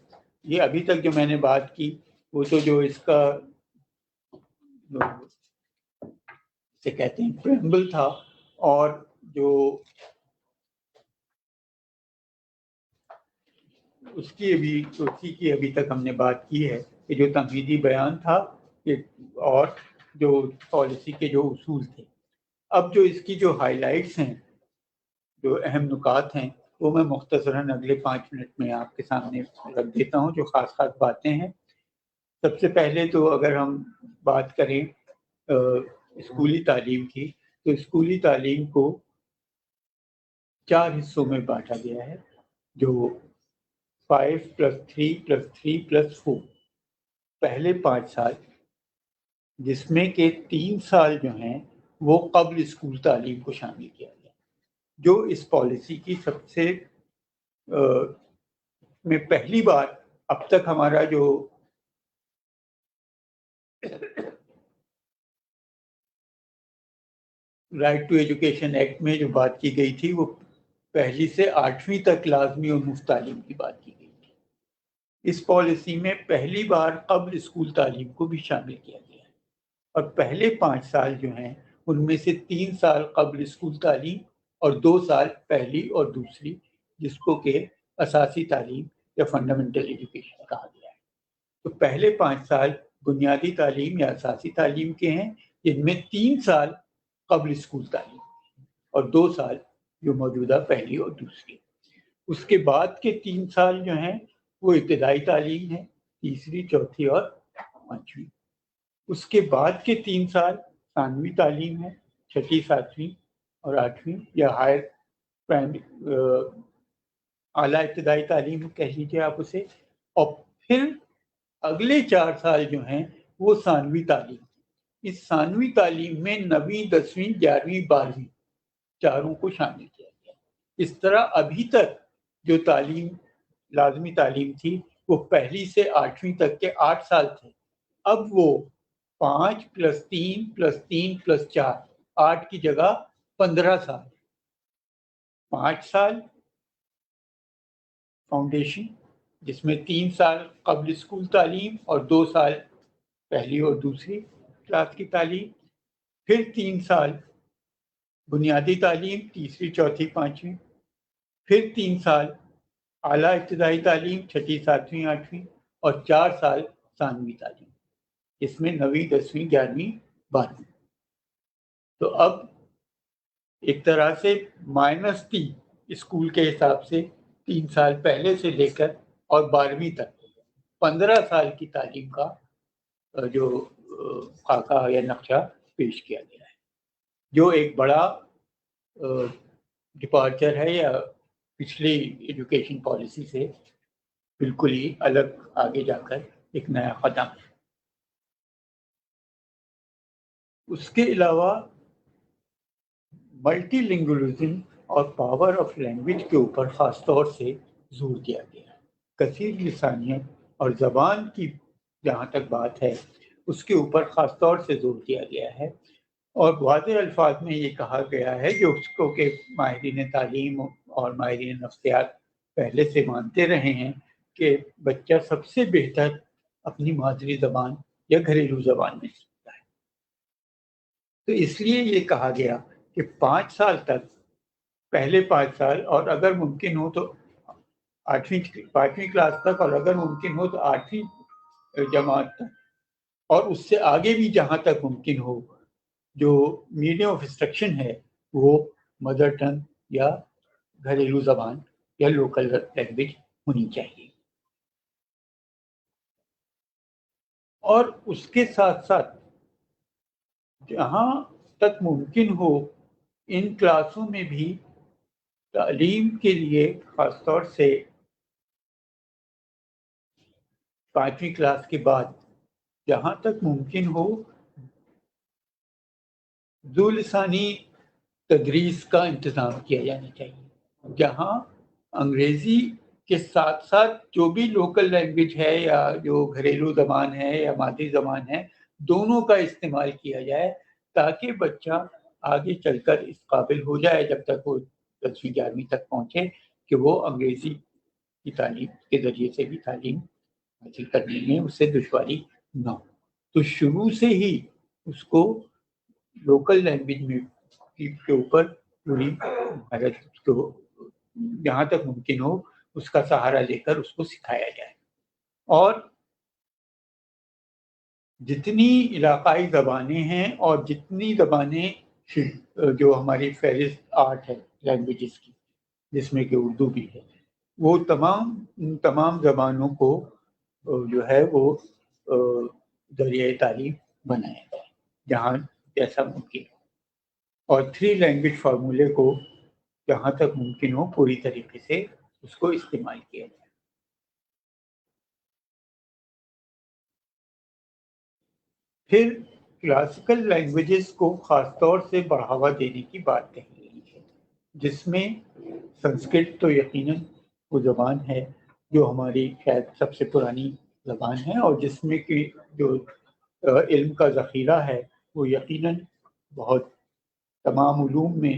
یہ ابھی تک جو میں نے بات کی وہ تو جو اس کا سے کہتے ہیں پریمبل تھا، اور جو اس کی ابھی تک ہم نے بات کی ہے کہ جو تمہیدی بیان تھا اور جو پالیسی کے جو اصول تھے. اب جو اس کی جو ہائی لائٹس ہیں، جو اہم نکات ہیں، وہ میں مختصراً اگلے 5 منٹ میں آپ کے سامنے رکھ دیتا ہوں، جو خاص باتیں ہیں. سب سے پہلے تو اگر ہم بات کریں اسکولی تعلیم کی، تو اسکولی تعلیم کو 4 حصوں میں بانٹا گیا ہے، جو 5+3+3+4 پہلے 5 سال، جس میں کہ 3 سال جو ہیں وہ قبل اسکول تعلیم کو شامل کیا گیا، جو اس پالیسی کی سب سے میں پہلی بار اب تک ہمارا جو رائٹ ٹو ایجوکیشن ایکٹ میں جو بات کی گئی تھی، وہ 1 سے 8ویں تک لازمی اور مفت تعلیم کی بات کی گئی تھی. اس پالیسی میں پہلی بار قبل اسکول تعلیم کو بھی شامل کیا گیا ہے، اور پہلے 5 سال جو ہیں ان میں سے 3 سال قبل اسکول تعلیم اور 2 سال پہلی اور دوسری، جس کو کہ اساسی تعلیم یا فنڈامنٹل ایجوکیشن کہا گیا ہے۔ تو پہلے 5 سال بنیادی تعلیم یا اساسی تعلیم کے ہیں، جن میں 3 سال قبل اسکول تعلیم اور 2 سال جو موجودہ پہلی اور دوسری۔ اس کے بعد کے 3 سال جو ہیں وہ ابتدائی تعلیم ہے، تیسری، چوتھی اور 5ویں۔ اس کے بعد کے 3 سال ثانوی تعلیم ہے، 6ٹھی، 7ویں اور 8ویں، یا ہائر اعلیٰ ابتدائی تعلیم کہہ لیجیے آپ اسے۔ اور پھر اگلے 4 سال جو ہیں وہ ثانوی تعلیم۔ اس ثانوی تعلیم میں 9ویں، 10ویں، 11ویں، 12ویں چاروں کو شامل کیا گیا۔ اس طرح ابھی تک جو تعلیم لازمی تعلیم تھی وہ پہلی سے 8ویں تک کے 8 سال تھے، اب وہ 5 + 3 + 3 + 4 8 کی جگہ 15 سال۔ 5 سال فاؤنڈیشن، جس میں 3 سال قبل اسکول تعلیم اور 2 سال پہلی اور دوسری کلاس کی تعلیم، پھر 3 سال بنیادی تعلیم، تیسری، چوتھی، 5ویں، پھر 3 سال اعلیٰ ابتدائی تعلیم، 6ٹھی، 7ویں، 8ویں، اور 4 سال ثانوی تعلیم، جس میں 9ویں، 10ویں، 11ویں، 12ویں۔ تو اب ایک طرح سے -3 اسکول کے حساب سے 3 سال پہلے سے لے کر اور 12ویں تک 15 سال کی تعلیم کا جو خاکہ یا نقشہ پیش کیا گیا ہے، جو ایک بڑا ڈپارچر ہے یا پچھلی ایجوکیشن پالیسی سے بالکل ہی الگ آگے جا کر ایک نیا قدم ہے۔ اس کے علاوہ ملٹی لنگوازم اور پاور آف لینگویج کے اوپر خاص طور سے زور دیا گیا ہے۔ کثیر لسانیت اور زبان کی جہاں تک بات ہے اس کے اوپر خاص طور سے زور دیا گیا ہے، اور واضح الفاظ میں یہ کہا گیا ہے جو اس کو کہ ماہرین تعلیم اور ماہرین نفسیات پہلے سے مانتے رہے ہیں کہ بچہ سب سے بہتر اپنی مادری زبان یا گھریلو زبان میں سیکھتا ہے۔ تو اس لیے یہ کہا گیا کہ 5 سال تک، پہلے 5 سال، اور اگر ممکن ہو تو 5ویں کلاس تک، اور اگر ممکن ہو تو 8ویں جماعت تک، اور اس سے آگے بھی جہاں تک ممکن ہو، جو میڈیم آف انسٹرکشن ہے وہ مدر ٹنگ یا گھریلو زبان یا لوکل لینگویج ہونی چاہیے۔ اور اس کے ساتھ ساتھ جہاں تک ممکن ہو ان کلاسوں میں بھی تعلیم کے لیے خاص طور سے 5ویں کلاس کے بعد جہاں تک ممکن ہو ذو لسانی تدریس کا انتظام کیا جانا چاہیے، جہاں انگریزی کے ساتھ ساتھ جو بھی لوکل لینگویج ہے یا جو گھریلو زبان ہے یا مادری زبان ہے دونوں کا استعمال کیا جائے، تاکہ بچہ آگے چل کر اس قابل ہو جائے جب تک وہ 10ویں 11ویں تک پہنچے کہ وہ انگریزی کی تعلیم کے ذریعے سے بھی تعلیم حاصل کرنے میں اس سے دشواری نہ ہو۔ تو شروع سے ہی اس کو لوکل لینگویج میں کے اوپر پوری مہارت کو جہاں تک ممکن ہو اس کا سہارا لے کر اس کو سکھایا جائے۔ اور جتنی علاقائی زبانیں ہیں اور جتنی زبانیں جو ہماری فہرست 8 ہے لینگویجز کی، جس میں کہ اردو بھی ہے، وہ تمام زبانوں کو جو ہے وہ ذریعہ تعلیم بنایا جائے جہاں جیسا ممکن ہو، اور 3 لینگویج فارمولے کو جہاں تک ممکن ہو پوری طریقے سے اس کو استعمال کیا جائے۔ پھر کلاسیکل لینگویجز کو خاص طور سے بڑھاوا دینے کی بات کہی گئی ہے، جس میں سنسکرت تو یقیناً وہ زبان ہے جو ہماری شاید سب سے پرانی زبان ہے، اور جس میں کہ جو علم کا ذخیرہ ہے وہ یقیناً بہت تمام علوم میں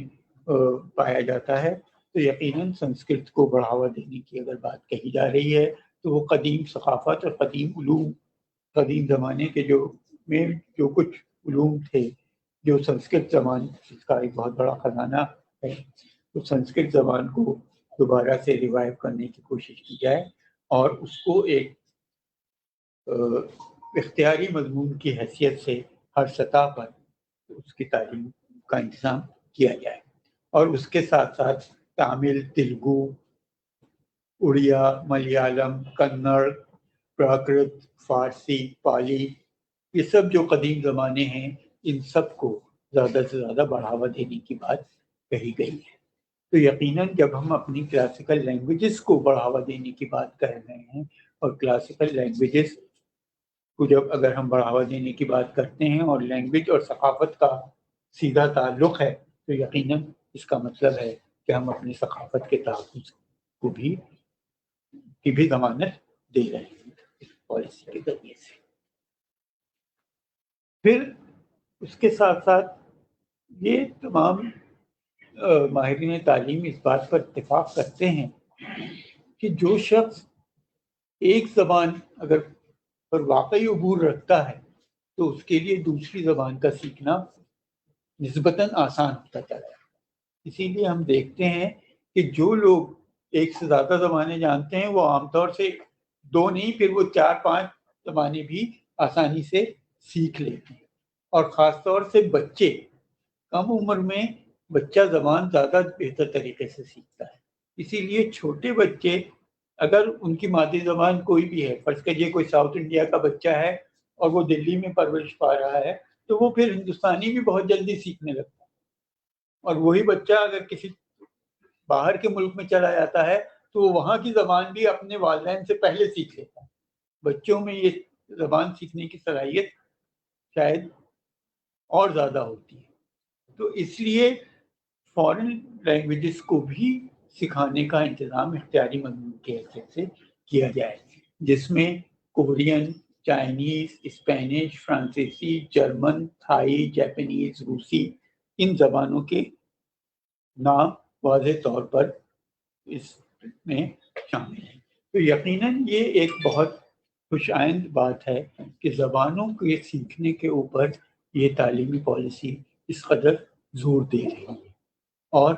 پایا جاتا ہے۔ تو یقیناً سنسکرت کو بڑھاوا دینے کی اگر بات کہی جا رہی ہے تو وہ قدیم ثقافت اور قدیم علوم، قدیم زمانے کے جو کچھ علوم تھے جو سنسکرت زبان کا ایک بہت بڑا خزانہ ہے، تو سنسکرت زبان کو دوبارہ سے ریوائیو کرنے کی کوشش کی جائے اور اس کو ایک اختیاری مضمون کی حیثیت سے ہر سطح پر اس کی تعلیم کا انتظام کیا جائے، اور اس کے ساتھ ساتھ تامل، تیلگو، اڑیا، ملیالم، کنڑ، پراکرت، فارسی، پالی، یہ سب جو قدیم زبانیں ہیں ان سب کو زیادہ سے زیادہ بڑھاوا دینے کی بات کہی گئی ہے۔ تو یقیناً جب ہم اپنی کلاسیکل لینگویجز کو بڑھاوا دینے کی بات کر رہے ہیں، اور کلاسیکل لینگویجز کو جب اگر ہم بڑھاوا دینے کی بات کرتے ہیں اور لینگویج اور ثقافت کا سیدھا تعلق ہے، تو یقیناً اس کا مطلب ہے کہ ہم اپنی ثقافت کے تحفظ کو بھی ضمانت دے رہے ہیں اس پالیسی کے ذریعے سے۔ پھر اس کے ساتھ ساتھ یہ تمام ماہرین تعلیم اس بات پر اتفاق کرتے ہیں کہ جو شخص ایک زبان اگر پر واقعی عبور رکھتا ہے تو اس کے لیے دوسری زبان کا سیکھنا نسبتاً آسان ہوتا چلا جاتا ہے۔ اسی لیے ہم دیکھتے ہیں کہ جو لوگ ایک سے زیادہ زبانیں جانتے ہیں وہ عام طور سے 2 نہیں، پھر وہ 4-5 زبانیں بھی آسانی سے سیکھ لیتے ہیں، اور خاص طور سے بچے، کم عمر میں بچہ زبان زیادہ بہتر طریقے سے سیکھتا ہے۔ اسی لیے چھوٹے بچے اگر ان کی مادری زبان کوئی بھی ہے، فرض کریے کوئی ساؤتھ انڈیا کا بچہ ہے اور وہ دلی میں پرورش پا رہا ہے، تو وہ پھر ہندوستانی بھی بہت جلدی سیکھنے لگتا ہے، اور وہی بچہ اگر کسی باہر کے ملک میں چلا جاتا ہے تو وہ وہاں کی زبان بھی اپنے والدین سے پہلے سیکھ لیتا ہے۔ بچوں میں یہ زبان سیکھنے کی صلاحیت شاید اور زیادہ ہوتی ہے، تو اس لیے فارن لینگویجز کو بھی سکھانے کا انتظام اختیاری مضمون کی حیثیت سے کیا جائے، جس میں کورین، چائنیز، اسپینش، فرانسیسی، جرمن، تھائی، جاپانیز، روسی، ان زبانوں کے نام واضح طور پر اس میں شامل ہیں۔ تو یقیناً یہ ایک بہت خوش آئند بات ہے کہ زبانوں کے سیکھنے کے اوپر یہ تعلیمی پالیسی اس قدر زور دے رہی ہے، اور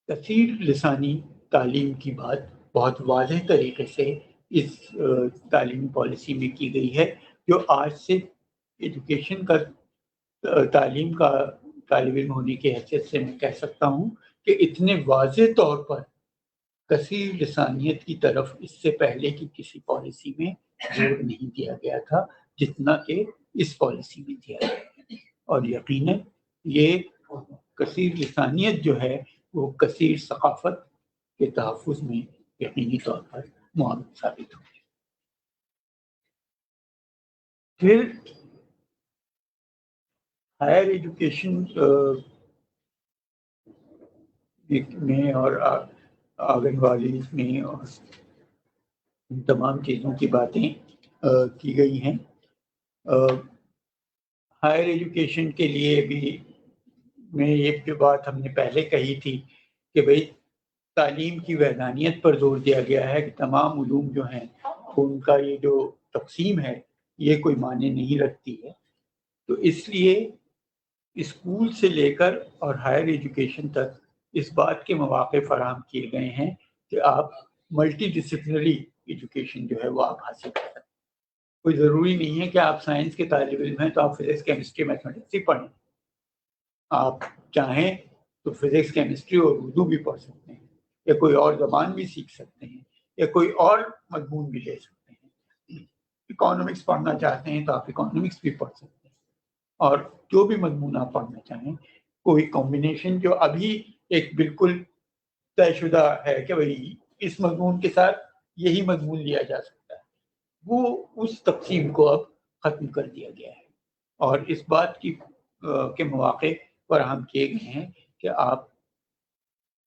کثیر لسانی تعلیم کی بات بہت واضح طریقے سے اس تعلیمی پالیسی میں کی گئی ہے، جو آج سے ایجوکیشن کا تعلیم کا طالب علم ہونے کی حیثیت سے میں کہہ سکتا ہوں کہ اتنے واضح طور پر کثیر لسانیت کی طرف اس سے پہلے کی کسی پالیسی میں زور نہیں دیا گیا تھا جتنا کہ اس پالیسی میں دیا گیا ہے، اور یقیناً یہ کثیر لسانیت جو ہے وہ کثیر ثقافت کے تحفظ میں یقینی طور پر معاون ثابت ہوگی۔ پھر ہائر ایجوکیشن میں اور آنگن واڑی میں اور ان تمام چیزوں کی باتیں کی گئی ہیں۔ ہائر ایجوکیشن کے لیے بھی میں یہ جو بات ہم نے پہلے کہی تھی کہ بھئی تعلیم کی وحدانیت پر زور دیا گیا ہے کہ تمام علوم جو ہیں ان کا یہ جو تقسیم ہے یہ کوئی معنی نہیں رکھتی ہے، تو اس لیے اسکول سے لے کر اور ہائر ایجوکیشن تک اس بات کے مواقع فراہم کیے گئے ہیں کہ آپ ملٹی ڈسپلنری ایجوکیشن جو ہے وہ آپ حاصل کر سکتے ہیں۔ کوئی ضروری نہیں ہے کہ آپ سائنس کے طالب علم ہیں تو آپ فزکس، کیمسٹری، میتھمیٹکس ہی پڑھیں، آپ چاہیں تو فزکس، کیمسٹری اور اردو بھی پڑھ سکتے ہیں، یا کوئی اور زبان بھی سیکھ سکتے ہیں، یا کوئی اور مضمون بھی لے سکتے ہیں۔ اکانومکس پڑھنا چاہتے ہیں تو آپ اکانومکس بھی پڑھ سکتے ہیں، اور جو بھی مضمون آپ پڑھنا چاہیں، کوئی کمبینیشن جو ابھی ایک بالکل طے شدہ ہے کہ بھائی اس مضمون کے ساتھ یہی مضمون لیا جا سکتا ہے، وہ اس تقسیم کو اب ختم کر دیا گیا ہے، اور اس بات کے مواقع فراہم کیے گئے ہیں کہ آپ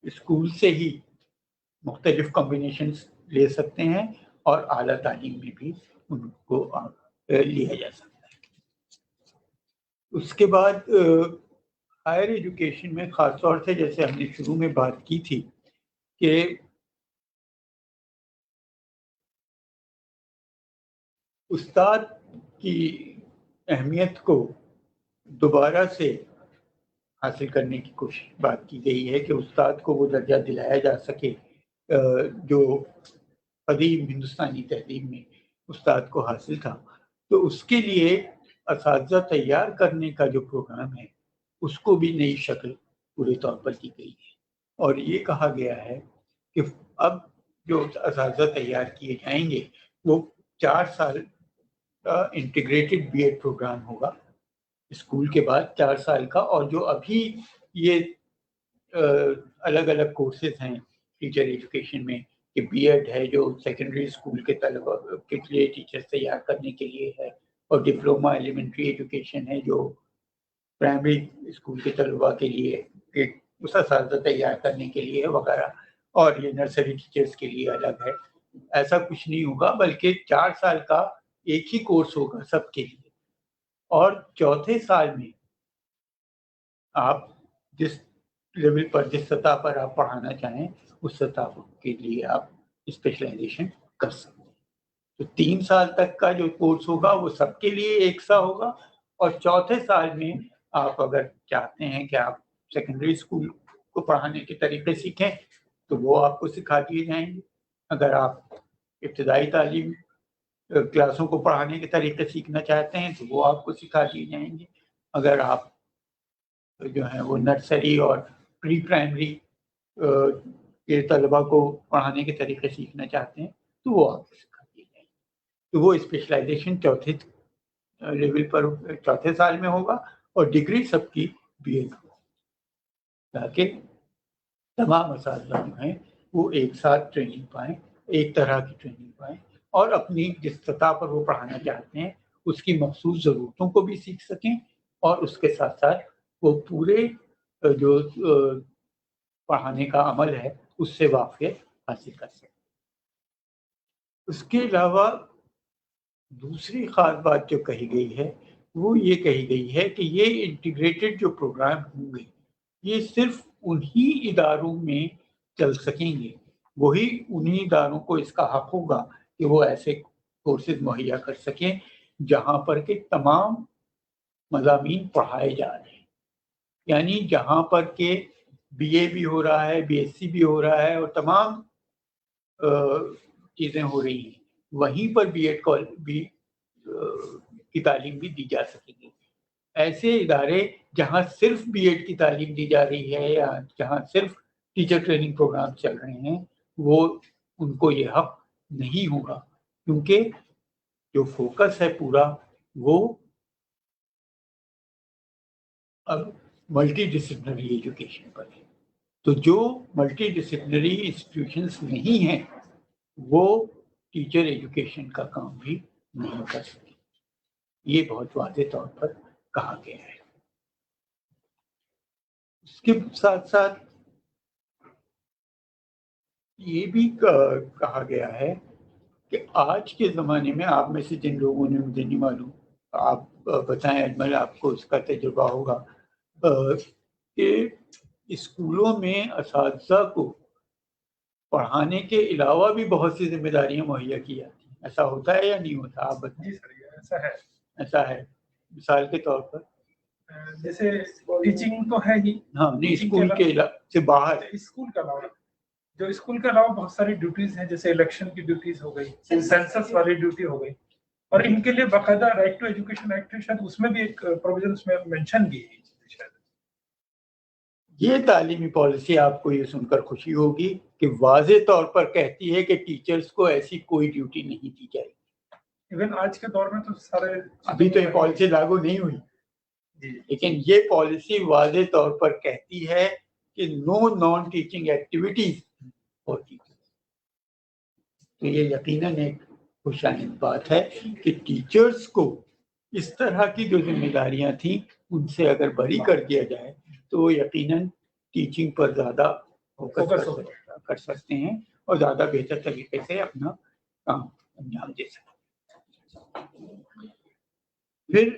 اسکول سے ہی مختلف کمبینیشنز لے سکتے ہیں اور اعلیٰ تعلیم میں بھی ان کو لیا جا سکتا ہے۔ اس کے بعد ہائر ایجوکیشن میں خاص طور سے جیسے ہم نے شروع میں بات کی تھی کہ استاد کی اہمیت کو دوبارہ سے حاصل کرنے کی کوشش بات کی گئی ہے کہ استاد کو وہ درجہ دلایا جا سکے جو قدیم ہندوستانی تہذیب میں استاد کو حاصل تھا. تو اس کے لیے اساتذہ تیار کرنے کا جو پروگرام ہے اس کو بھی نئی شکل پورے طور پر کی گئی ہے. اور یہ کہا گیا ہے کہ اب جو اساتذہ تیار کیے جائیں گے وہ 4 سال کا انٹیگریٹڈ بی ایڈ پروگرام ہوگا اسکول کے بعد 4 سال کا. اور جو ابھی یہ الگ الگ کورسز ہیں ٹیچر ایجوکیشن میں کہ بی ایڈ ہے جو سیکنڈری اسکول کے طلبا کے لیے ٹیچر تیار کرنے کے لیے ہے, اور ڈپلوما ایلیمنٹری ایجوکیشن ہے جو پرائمری اسکول کے طلبا کے لیے اس اساتذہ تیار کرنے کے لیے وغیرہ, اور یہ نرسری ٹیچرز کے لیے الگ ہے. ایسا کچھ نہیں ہوگا بلکہ 4 سال کا ایک ہی کورس ہوگا سب کے لیے. اور چوتھے سال میں آپ جس لیول پر جس سطح پر آپ پڑھانا چاہیں اس سطح کے لیے آپ اسپیشلائزیشن کر سکتے ہیں. تو 3 سال تک کا جو کورس ہوگا وہ سب کے لیے ایک سا ہوگا, اور چوتھے سال میں آپ اگر چاہتے ہیں کہ آپ سیکنڈری اسکول کو پڑھانے کے طریقے سیکھیں تو وہ آپ کو سکھا دیے جائیں گے. اگر آپ ابتدائی تعلیم کلاسوں کو پڑھانے کے طریقے سیکھنا چاہتے ہیں تو وہ آپ کو سکھا دیے جائیں گے. اگر آپ جو ہیں وہ نرسری اور پری پرائمری کے طلبا کو پڑھانے کے طریقے سیکھنا چاہتے ہیں تو وہ آپ کو سکھا دیے جائیں گے. تو وہ اسپیشلائزیشن چوتھے لیول پر چوتھے سال میں ہوگا, اور ڈگری سب کی بی ایڈ ہوگی, تاکہ تمام اساتذہ جو ہیں وہ ایک ساتھ ٹریننگ پائیں, ایک طرح کی ٹریننگ پائیں, اور اپنی جس سطح پر وہ پڑھانا چاہتے ہیں اس کی مخصوص ضرورتوں کو بھی سیکھ سکیں, اور اس کے ساتھ ساتھ وہ پورے جو پڑھانے کا عمل ہے اس سے واقفیت حاصل کر سکیں. اس کے علاوہ دوسری خاص بات جو کہی گئی ہے وہ یہ کہی گئی ہے کہ یہ انٹیگریٹڈ جو پروگرام ہوں گے یہ صرف انہی اداروں میں چل سکیں گے, وہی انہی اداروں کو اس کا حق ہوگا کہ وہ ایسے کورسز مہیا کر سکیں جہاں پر کہ تمام مضامین پڑھائے جا رہے ہیں. یعنی جہاں پر کہ بی اے بھی ہو رہا ہے, بی ایس سی بھی ہو رہا ہے, اور تمام چیزیں ہو رہی ہیں, وہیں پر بی ایڈ کی تعلیم بھی دی جا سکے گی. ایسے ادارے جہاں صرف بی ایڈ کی تعلیم دی جا رہی ہے یا جہاں صرف ٹیچر ٹریننگ پروگرام چل رہے ہیں وہ ان کو یہ حق نہیں ہوگا, کیونکہ جو فوکس ہے پورا وہ اب ملٹی ڈسپلنری ایجوکیشن پر ہے. تو جو ملٹی ڈسپلنری انسٹیٹیوشنس نہیں ہیں وہ ٹیچر ایجوکیشن کا کام بھی نہیں کر سکتے. یہ بہت واضح طور پر کہا گیا ہے. اس کے ساتھ ساتھ یہ بھی کہا گیا ہے کہ آج کے زمانے میں آپ میں سے جن لوگوں نے, مجھے نہیں معلوم, آپ بتائیں اجمل, آپ کو اس کا تجربہ ہوگا کہ اسکولوں میں اساتذہ کو پڑھانے کے علاوہ بھی بہت سی ذمہ داریاں مہیا کی جاتی ہیں. ایسا ہوتا ہے یا نہیں ہوتا؟ آپ بتائیں. جی سر, ایسا ہے. ایسا ہے. مثال کے طور پر جیسے ٹیچنگ تو ہے ہی, ہاں نہیں, اسکول کے سے باہر اسکول کے علاوہ جو اسکول کے علاوہ بہت ساری ڈیوٹیز ہیں, جیسے الیکشن کی ڈیوٹیز ہو گئی, سینسس والی ڈیوٹی ہو گئی, اور ان کے لیے باقاعدہ رائٹ ٹو ایجوکیشن ایکٹ شاید اس میں بھی ایک پروویژن اس میں مینشن کی ہے. یہ تعلیمی پالیسی آپ کو یہ سن کر خوشی ہوگی کہ واضح طور پر کہتی ہے کہ ٹیچرز کو ایسی کوئی ڈیوٹی نہیں دی جائے گی. ایون آج کے دور میں تو سارے, ابھی تو یہ پالیسی لاگو نہیں ہوئی, لیکن یہ پالیسی واضح طور پر کہتی ہے کہ نو نان ٹیچنگ ایکٹیویٹیز ہوتی. تو یہ یقیناً ایک خوشائند بات ہے کہ ٹیچرز کو اس طرح کی جو ذمہ داریاں تھیں ان سے اگر بری کر دیا جائے تو وہ یقیناً ٹیچنگ پر زیادہ فوکس کر سکتے ہیں اور زیادہ بہتر طریقے سے اپنا کام انجام دے سکتے ہیں. پھر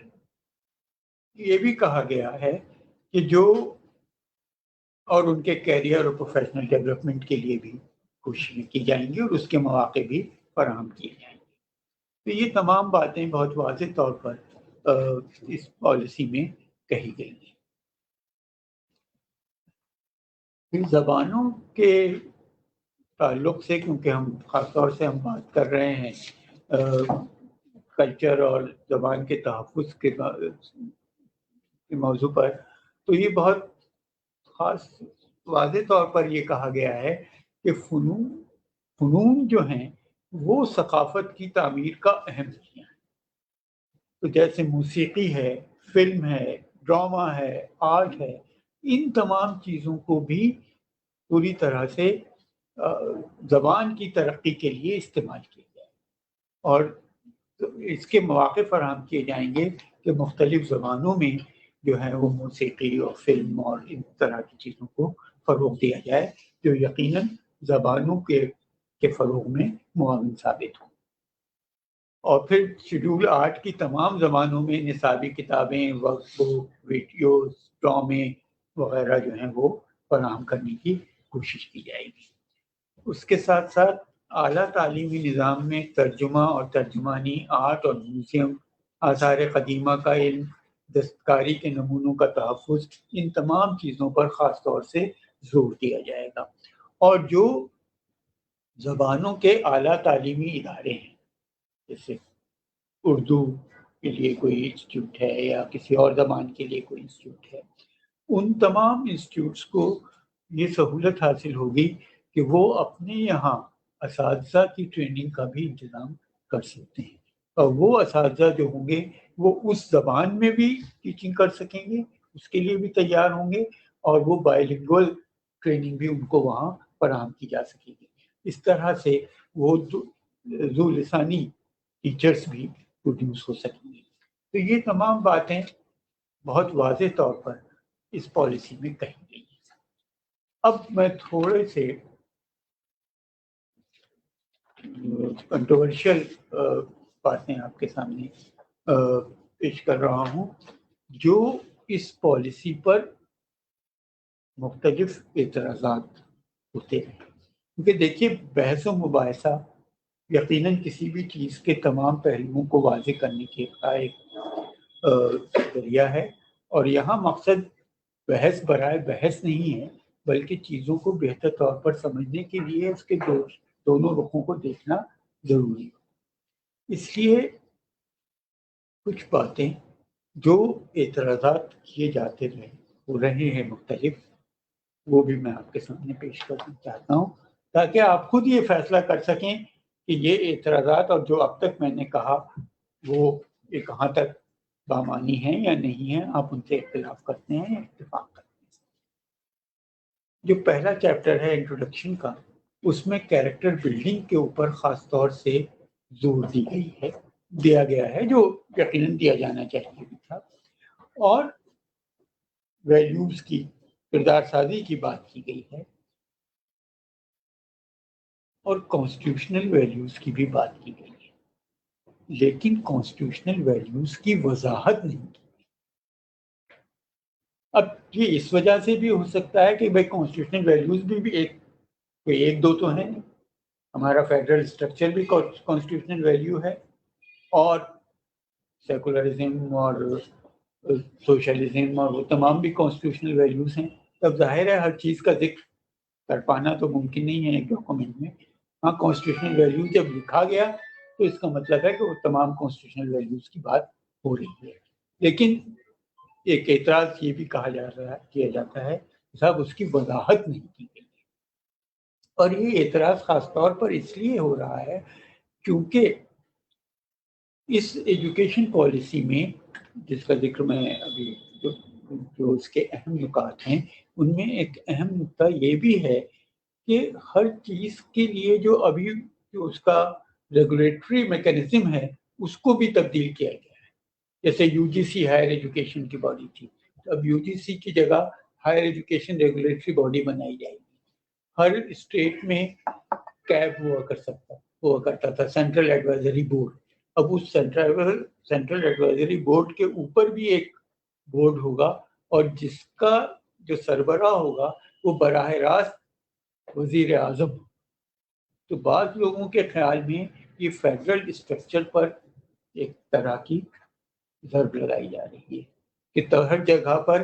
یہ بھی کہا گیا ہے کہ جو اور ان کے کیریئر اور پروفیشنل ڈیولپمنٹ کے لیے بھی کوششیں کی جائیں گی اور اس کے مواقع بھی فراہم کیے جائیں گے. تو یہ تمام باتیں بہت واضح طور پر اس پالیسی میں کہی گئی ہیں. ان زبانوں کے تعلق سے، کیونکہ ہم خاص طور سے ہم بات کر رہے ہیں کلچر اور زبان کے تحفظ کے موضوع پر، تو یہ بہت خاص واضح طور پر یہ کہا گیا ہے کہ فنون جو ہیں وہ ثقافت کی تعمیر کا اہم ذریعہ ہے. تو جیسے موسیقی ہے، فلم ہے، ڈرامہ ہے، آرٹ ہے، ان تمام چیزوں کو بھی پوری طرح سے زبان کی ترقی کے لیے استعمال کیا جائے، اور اس کے مواقع فراہم کیے جائیں گے کہ مختلف زبانوں میں جو ہے وہ موسیقی اور فلم اور ان طرح کی چیزوں کو فروغ دیا جائے، جو یقیناً زبانوں کے فروغ میں معاون ثابت ہوں. اور پھر شیڈول 8 کی تمام زبانوں میں نصابی کتابیں، ورک بک، ویڈیوز، ڈرامے وغیرہ جو ہیں وہ فراہم کرنے کی کوشش کی جائے گی. اس کے ساتھ ساتھ اعلیٰ تعلیمی نظام میں ترجمہ اور ترجمانی، آرٹ اور میوزیم، آثار قدیمہ کا علم، دستکاری کے نمونوں کا تحفظ، ان تمام چیزوں پر خاص طور سے زور دیا جائے گا. اور جو زبانوں کے اعلیٰ تعلیمی ادارے ہیں، جیسے اردو کے لیے کوئی انسٹیٹیوٹ ہے یا کسی اور زبان کے لیے کوئی انسٹیٹیوٹ ہے، ان تمام انسٹیٹیوٹس کو یہ سہولت حاصل ہوگی کہ وہ اپنے یہاں اساتذہ کی ٹریننگ کا بھی انتظام کر سکتے ہیں، اور وہ اساتذہ جو ہوں گے وہ اس زبان میں بھی ٹیچنگ کر سکیں گے، اس کے لیے بھی تیار ہوں گے، اور وہ بائلنگول ٹریننگ بھی ان کو وہاں فراہم کی جا سکے گی. اس طرح سے وہ ذو لسانی ٹیچرس بھی پروڈیوس ہو سکیں گے. تو یہ تمام باتیں بہت واضح طور پر اس پالیسی میں کہی گئی ہیں. اب میں تھوڑے سے کنٹروورشل باتیں آپ کے سامنے پیش کر رہا ہوں جو اس پالیسی پر مختلف اعتراضات ہوتے ہیں. کیونکہ دیکھیے، بحث و مباحثہ یقیناً کسی بھی چیز کے تمام پہلوؤں کو واضح کرنے کا ایک ذریعہ ہے، اور یہاں مقصد بحث برائے بحث نہیں ہے، بلکہ چیزوں کو بہتر طور پر سمجھنے کے لیے اس کے دونوں رخوں کو دیکھنا ضروری ہے. اس لیے کچھ باتیں جو اعتراضات کیے جاتے رہے ہیں مختلف، وہ بھی میں آپ کے سامنے پیش کرنا چاہتا ہوں، تاکہ آپ خود یہ فیصلہ کر سکیں کہ یہ اعتراضات اور جو اب تک میں نے کہا وہ یہ کہاں تک بامانی ہیں یا نہیں ہیں، آپ ان سے اختلاف کرتے ہیں یا اتفاق کرتے ہیں. جو پہلا چیپٹر ہے انٹروڈکشن کا، اس میں کیریکٹر بلڈنگ کے اوپر خاص طور سے زور دیا گیا ہے، جو یقیناً دیا جانا چاہیے بھی تھا، اور ویلیوز کی، کردار سازی کی بات کی گئی ہے، اور کانسٹیٹیوشنل ویلیوز کی بھی بات کی گئی ہے. لیکن کانسٹیٹیوشنل ویلیوز کی وضاحت نہیں کی. اب یہ اس وجہ سے بھی ہو سکتا ہے کہ بھائی کانسٹیٹیوشنل ویلیوز بھی ایک دو تو ہیں. ہمارا فیڈرل اسٹرکچر بھی کانسٹیٹیوشنل ویلیو ہے، اور سیکولرزم اور سوشلزم اور وہ تمام بھی کانسٹیٹیوشنل ویلیوز ہیں. تب ظاہر ہے ہر چیز کا ذکر کر پانا تو ممکن نہیں ہے ایک ڈاکومنٹ میں. ہاں، کانسٹیٹیوشنل ویلیوز جب لکھا گیا تو اس کا مطلب ہے کہ وہ تمام کانسٹیٹیوشنل ویلیوز کی بات ہو رہی ہے. لیکن ایک اعتراض یہ بھی کیا جاتا ہے کہ صاحب اس کی وضاحت نہیں کی گئی. اور یہ اعتراض خاص طور پر اس لیے ہو رہا ہے کیونکہ اس ایجوکیشن پالیسی میں، جس کا ذکر میں ابھی جو اس کے اہم نکات ہیں، ان میں ایک اہم نکتہ یہ بھی ہے کہ ہر چیز کے لیے جو ابھی جو اس کا ریگولیٹری میکینزم ہے اس کو بھی تبدیل کیا گیا ہے. جیسے U G C higher education کی باڈی تھی، اب یو جی سی کی جگہ ہائر ایجوکیشن ریگولیٹری باڈی بنائی جائے گی. ہر اسٹیٹ میں کیب ہوا کرتا تھا سینٹرل ایڈوائزری بورڈ. اب اس سینٹرل ایڈوائزری بورڈ کے اوپر بھی ایک بورڈ ہوگا، اور جس کا جو سربراہ ہوگا وہ براہ راست وزیر اعظم. تو بعض لوگوں کے خیال میں یہ فیڈرل اسٹرکچر پر ایک طرح کی ضرب لگائی جا رہی ہے کہ ہر جگہ پر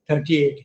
38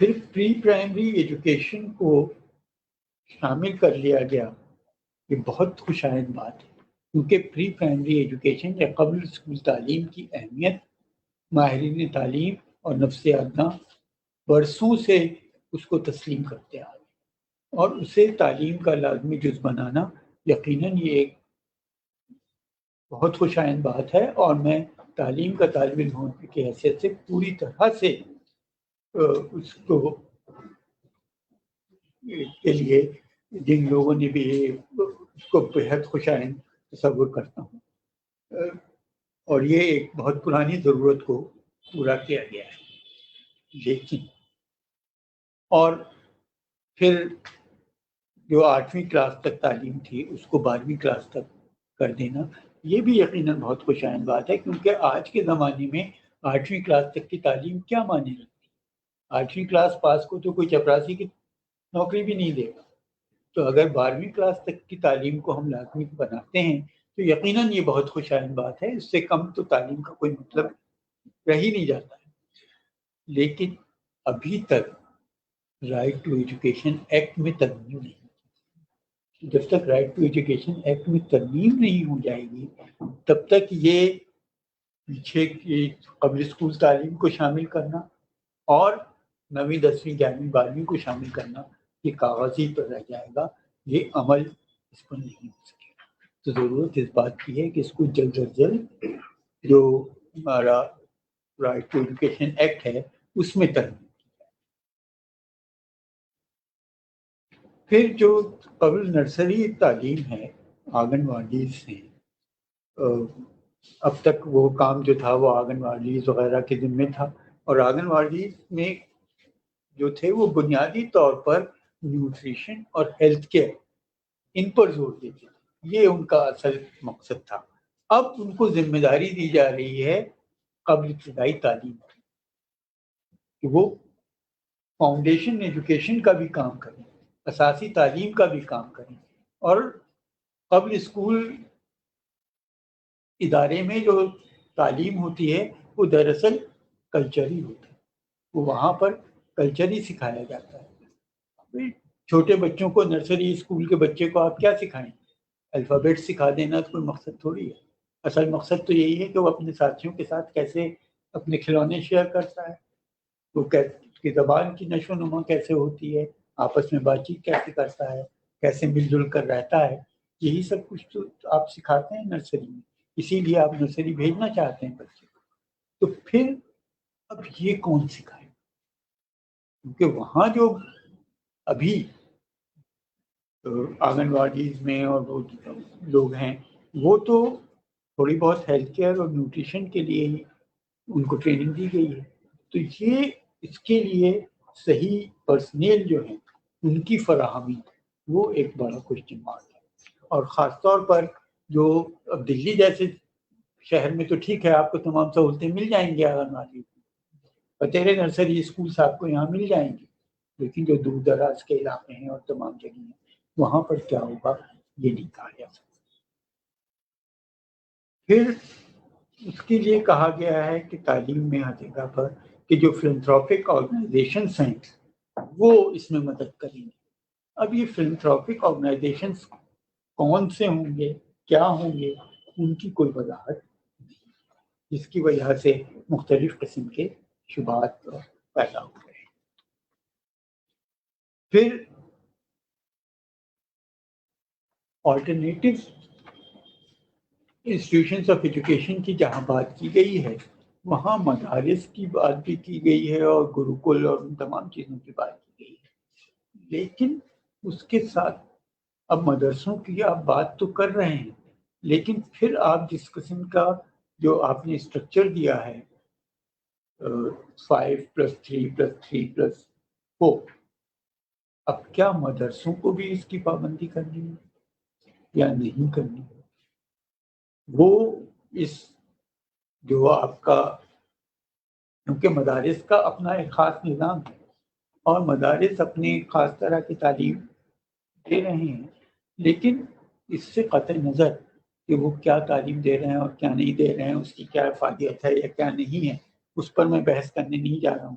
پھر پری پرائمری ایجوکیشن کو شامل کر لیا گیا، یہ بہت خوش آئند بات ہے، کیونکہ پری پرائمری ایجوکیشن یا قبل اسکول تعلیم کی اہمیت ماہرین تعلیم اور نفسیات داں برسوں سے اس کو تسلیم کرتے آ رہے ہیں، اور اسے تعلیم کا لازمی جز بنانا یقیناً یہ ایک بہت خوش آئند بات ہے، اور میں تعلیم کا طالب علم ہونے کی حیثیت سے پوری طرح سے اس کو کے لیے جن لوگوں نے بھی اس کو بہت خوش آئند تصور کرتا ہوں، اور یہ ایک بہت پرانی ضرورت کو پورا کیا گیا ہے۔ لیکن اور پھر جو 8ویں کلاس تک تعلیم تھی اس کو 12ویں کلاس تک کر دینا، یہ بھی یقیناً بہت خوش آئند بات ہے، کیونکہ آج کے زمانے میں 8ویں کلاس تک کی تعلیم کیا معنی رکھتی ہے؟ 8ویں کلاس پاس کو تو کوئی چپراسی کی نوکری بھی نہیں دے گا، تو اگر 12ویں کلاس تک کی تعلیم کو ہم لازمی بناتے ہیں تو یقیناً یہ بہت خوش آئند بات ہے، اس سے کم تو تعلیم کا کوئی مطلب رہ ہی نہیں جاتا ہے۔ لیکن ابھی تک رائٹ ٹو ایجوکیشن ایکٹ میں ترمیم نہیں، جب تک رائٹ ٹو ایجوکیشن ایکٹ میں ترمیم نہیں ہو جائے گی تب تک یہ پیچھے کی قبل اسکول تعلیم کو شامل کرنا اور 9ویں 10ویں 11ویں 12ویں کو شامل کرنا یہ کاغذی پر رہ جائے گا، یہ عمل اس پر نہیں ہو سکے گا۔ تو ضرورت اس بات کی ہے کہ اس کو جلد از جلد جو ہمارا رائٹ ٹو ایجوکیشن ایکٹ ہے اس میں ترمیم۔ پھر جو قبل نرسری تعلیم ہے، آنگن واڑیز ہیں، اب تک وہ کام جو تھا وہ آنگن واڑیز وغیرہ کے ذمے تھا، اور آنگن واڑیز میں جو تھے وہ بنیادی طور پر نیوٹریشن اور ہیلتھ کیئر ان پر زور دیتے تھے، یہ ان کا اصل مقصد تھا۔ اب ان کو ذمہ داری دی جا رہی ہے قبل ابتدائی تعلیم کہ وہ فاؤنڈیشن ایجوکیشن کا بھی کام کریں، اساسی تعلیم کا بھی کام کریں، اور قبل اسکول ادارے میں جو تعلیم ہوتی ہے وہ دراصل کلچری ہوتی ہے، وہ وہاں پر کلچر ہی سکھایا جاتا ہے۔ چھوٹے بچوں کو نرسری اسکول کے بچے کو آپ کیا سکھائیں؟ الفابیٹ سکھا دینا تو کوئی مقصد تھوڑی ہے، اصل مقصد تو یہی ہے کہ وہ اپنے ساتھیوں کے ساتھ کیسے اپنے کھلونے شیئر کرتا ہے، وہ اس کی زبان کی نشو و نما کیسے ہوتی ہے، آپس میں بات چیت کیسے کرتا ہے، کیسے مل جل کر رہتا ہے، یہی سب کچھ تو آپ سکھاتے ہیں نرسری میں، اسی لیے آپ نرسری بھیجنا چاہتے ہیں بچے کو۔ تو پھر اب یہ کون سکھائے؟ کیونکہ وہاں جو ابھی آنگن واڑیز میں اور وہ لوگ ہیں وہ تو تھوڑی بہت ہیلتھ کیئر اور نیوٹریشن کے لیے ہی ان کو ٹریننگ دی گئی ہے، تو یہ اس کے لیے صحیح پرسنل جو ہیں ان کی فراہمی وہ ایک بڑا کوشچن مارک ہے۔ اور خاص طور پر جو اب دلی جیسے شہر میں تو ٹھیک ہے آپ کو تمام سہولتیں مل جائیں گی آنگن واڑی، بتیرے نرسری اسکولس آپ کو یہاں مل جائیں گے، لیکن جو دور دراز کے علاقے ہیں اور تمام جگہ ہیں وہاں پر کیا ہوگا یہ نہیں کہا جا سکتا۔ پھر اس کے لیے کہا گیا ہے کہ تعلیم میں ہر جگہ پر کہ جو فلنتھروپک آرگنائزیشنس ہیں وہ اس میں مدد کریں گے۔ اب یہ فلنتھروپک آرگنائزیشنس کون سے ہوں گے، کیا ہوں گے، ان کی کوئی وضاحت نہیں، جس کی وجہ سے مختلف قسم کے شبہات پیدا ہو گئے۔ پھر آلٹرنیٹو انسٹیٹیوشنس آف ایجوکیشن کی جہاں بات کی گئی ہے وہاں مدارس کی بات بھی کی گئی ہے اور گروکل اور ان تمام چیزوں کی بات کی گئی ہے، لیکن اس کے ساتھ اب مدرسوں کی آپ بات تو کر رہے ہیں، لیکن پھر آپ جس قسم کا جو آپ نے اسٹرکچر دیا ہے 5+3+3+4، اب کیا مدرسوں کو بھی اس کی پابندی کرنی ہے یا نہیں کرنی ہے؟ وہ اس جو آپ کا، کیونکہ مدارس کا اپنا ایک خاص نظام ہے اور مدارس اپنی خاص طرح کی تعلیم دے رہے ہیں، لیکن اس سے قطع نظر کہ وہ کیا تعلیم دے رہے ہیں اور کیا نہیں دے رہے ہیں، اس کی کیا افادیت ہے یا کیا نہیں ہے، اس پر میں بحث کرنے نہیں جا رہا ہوں،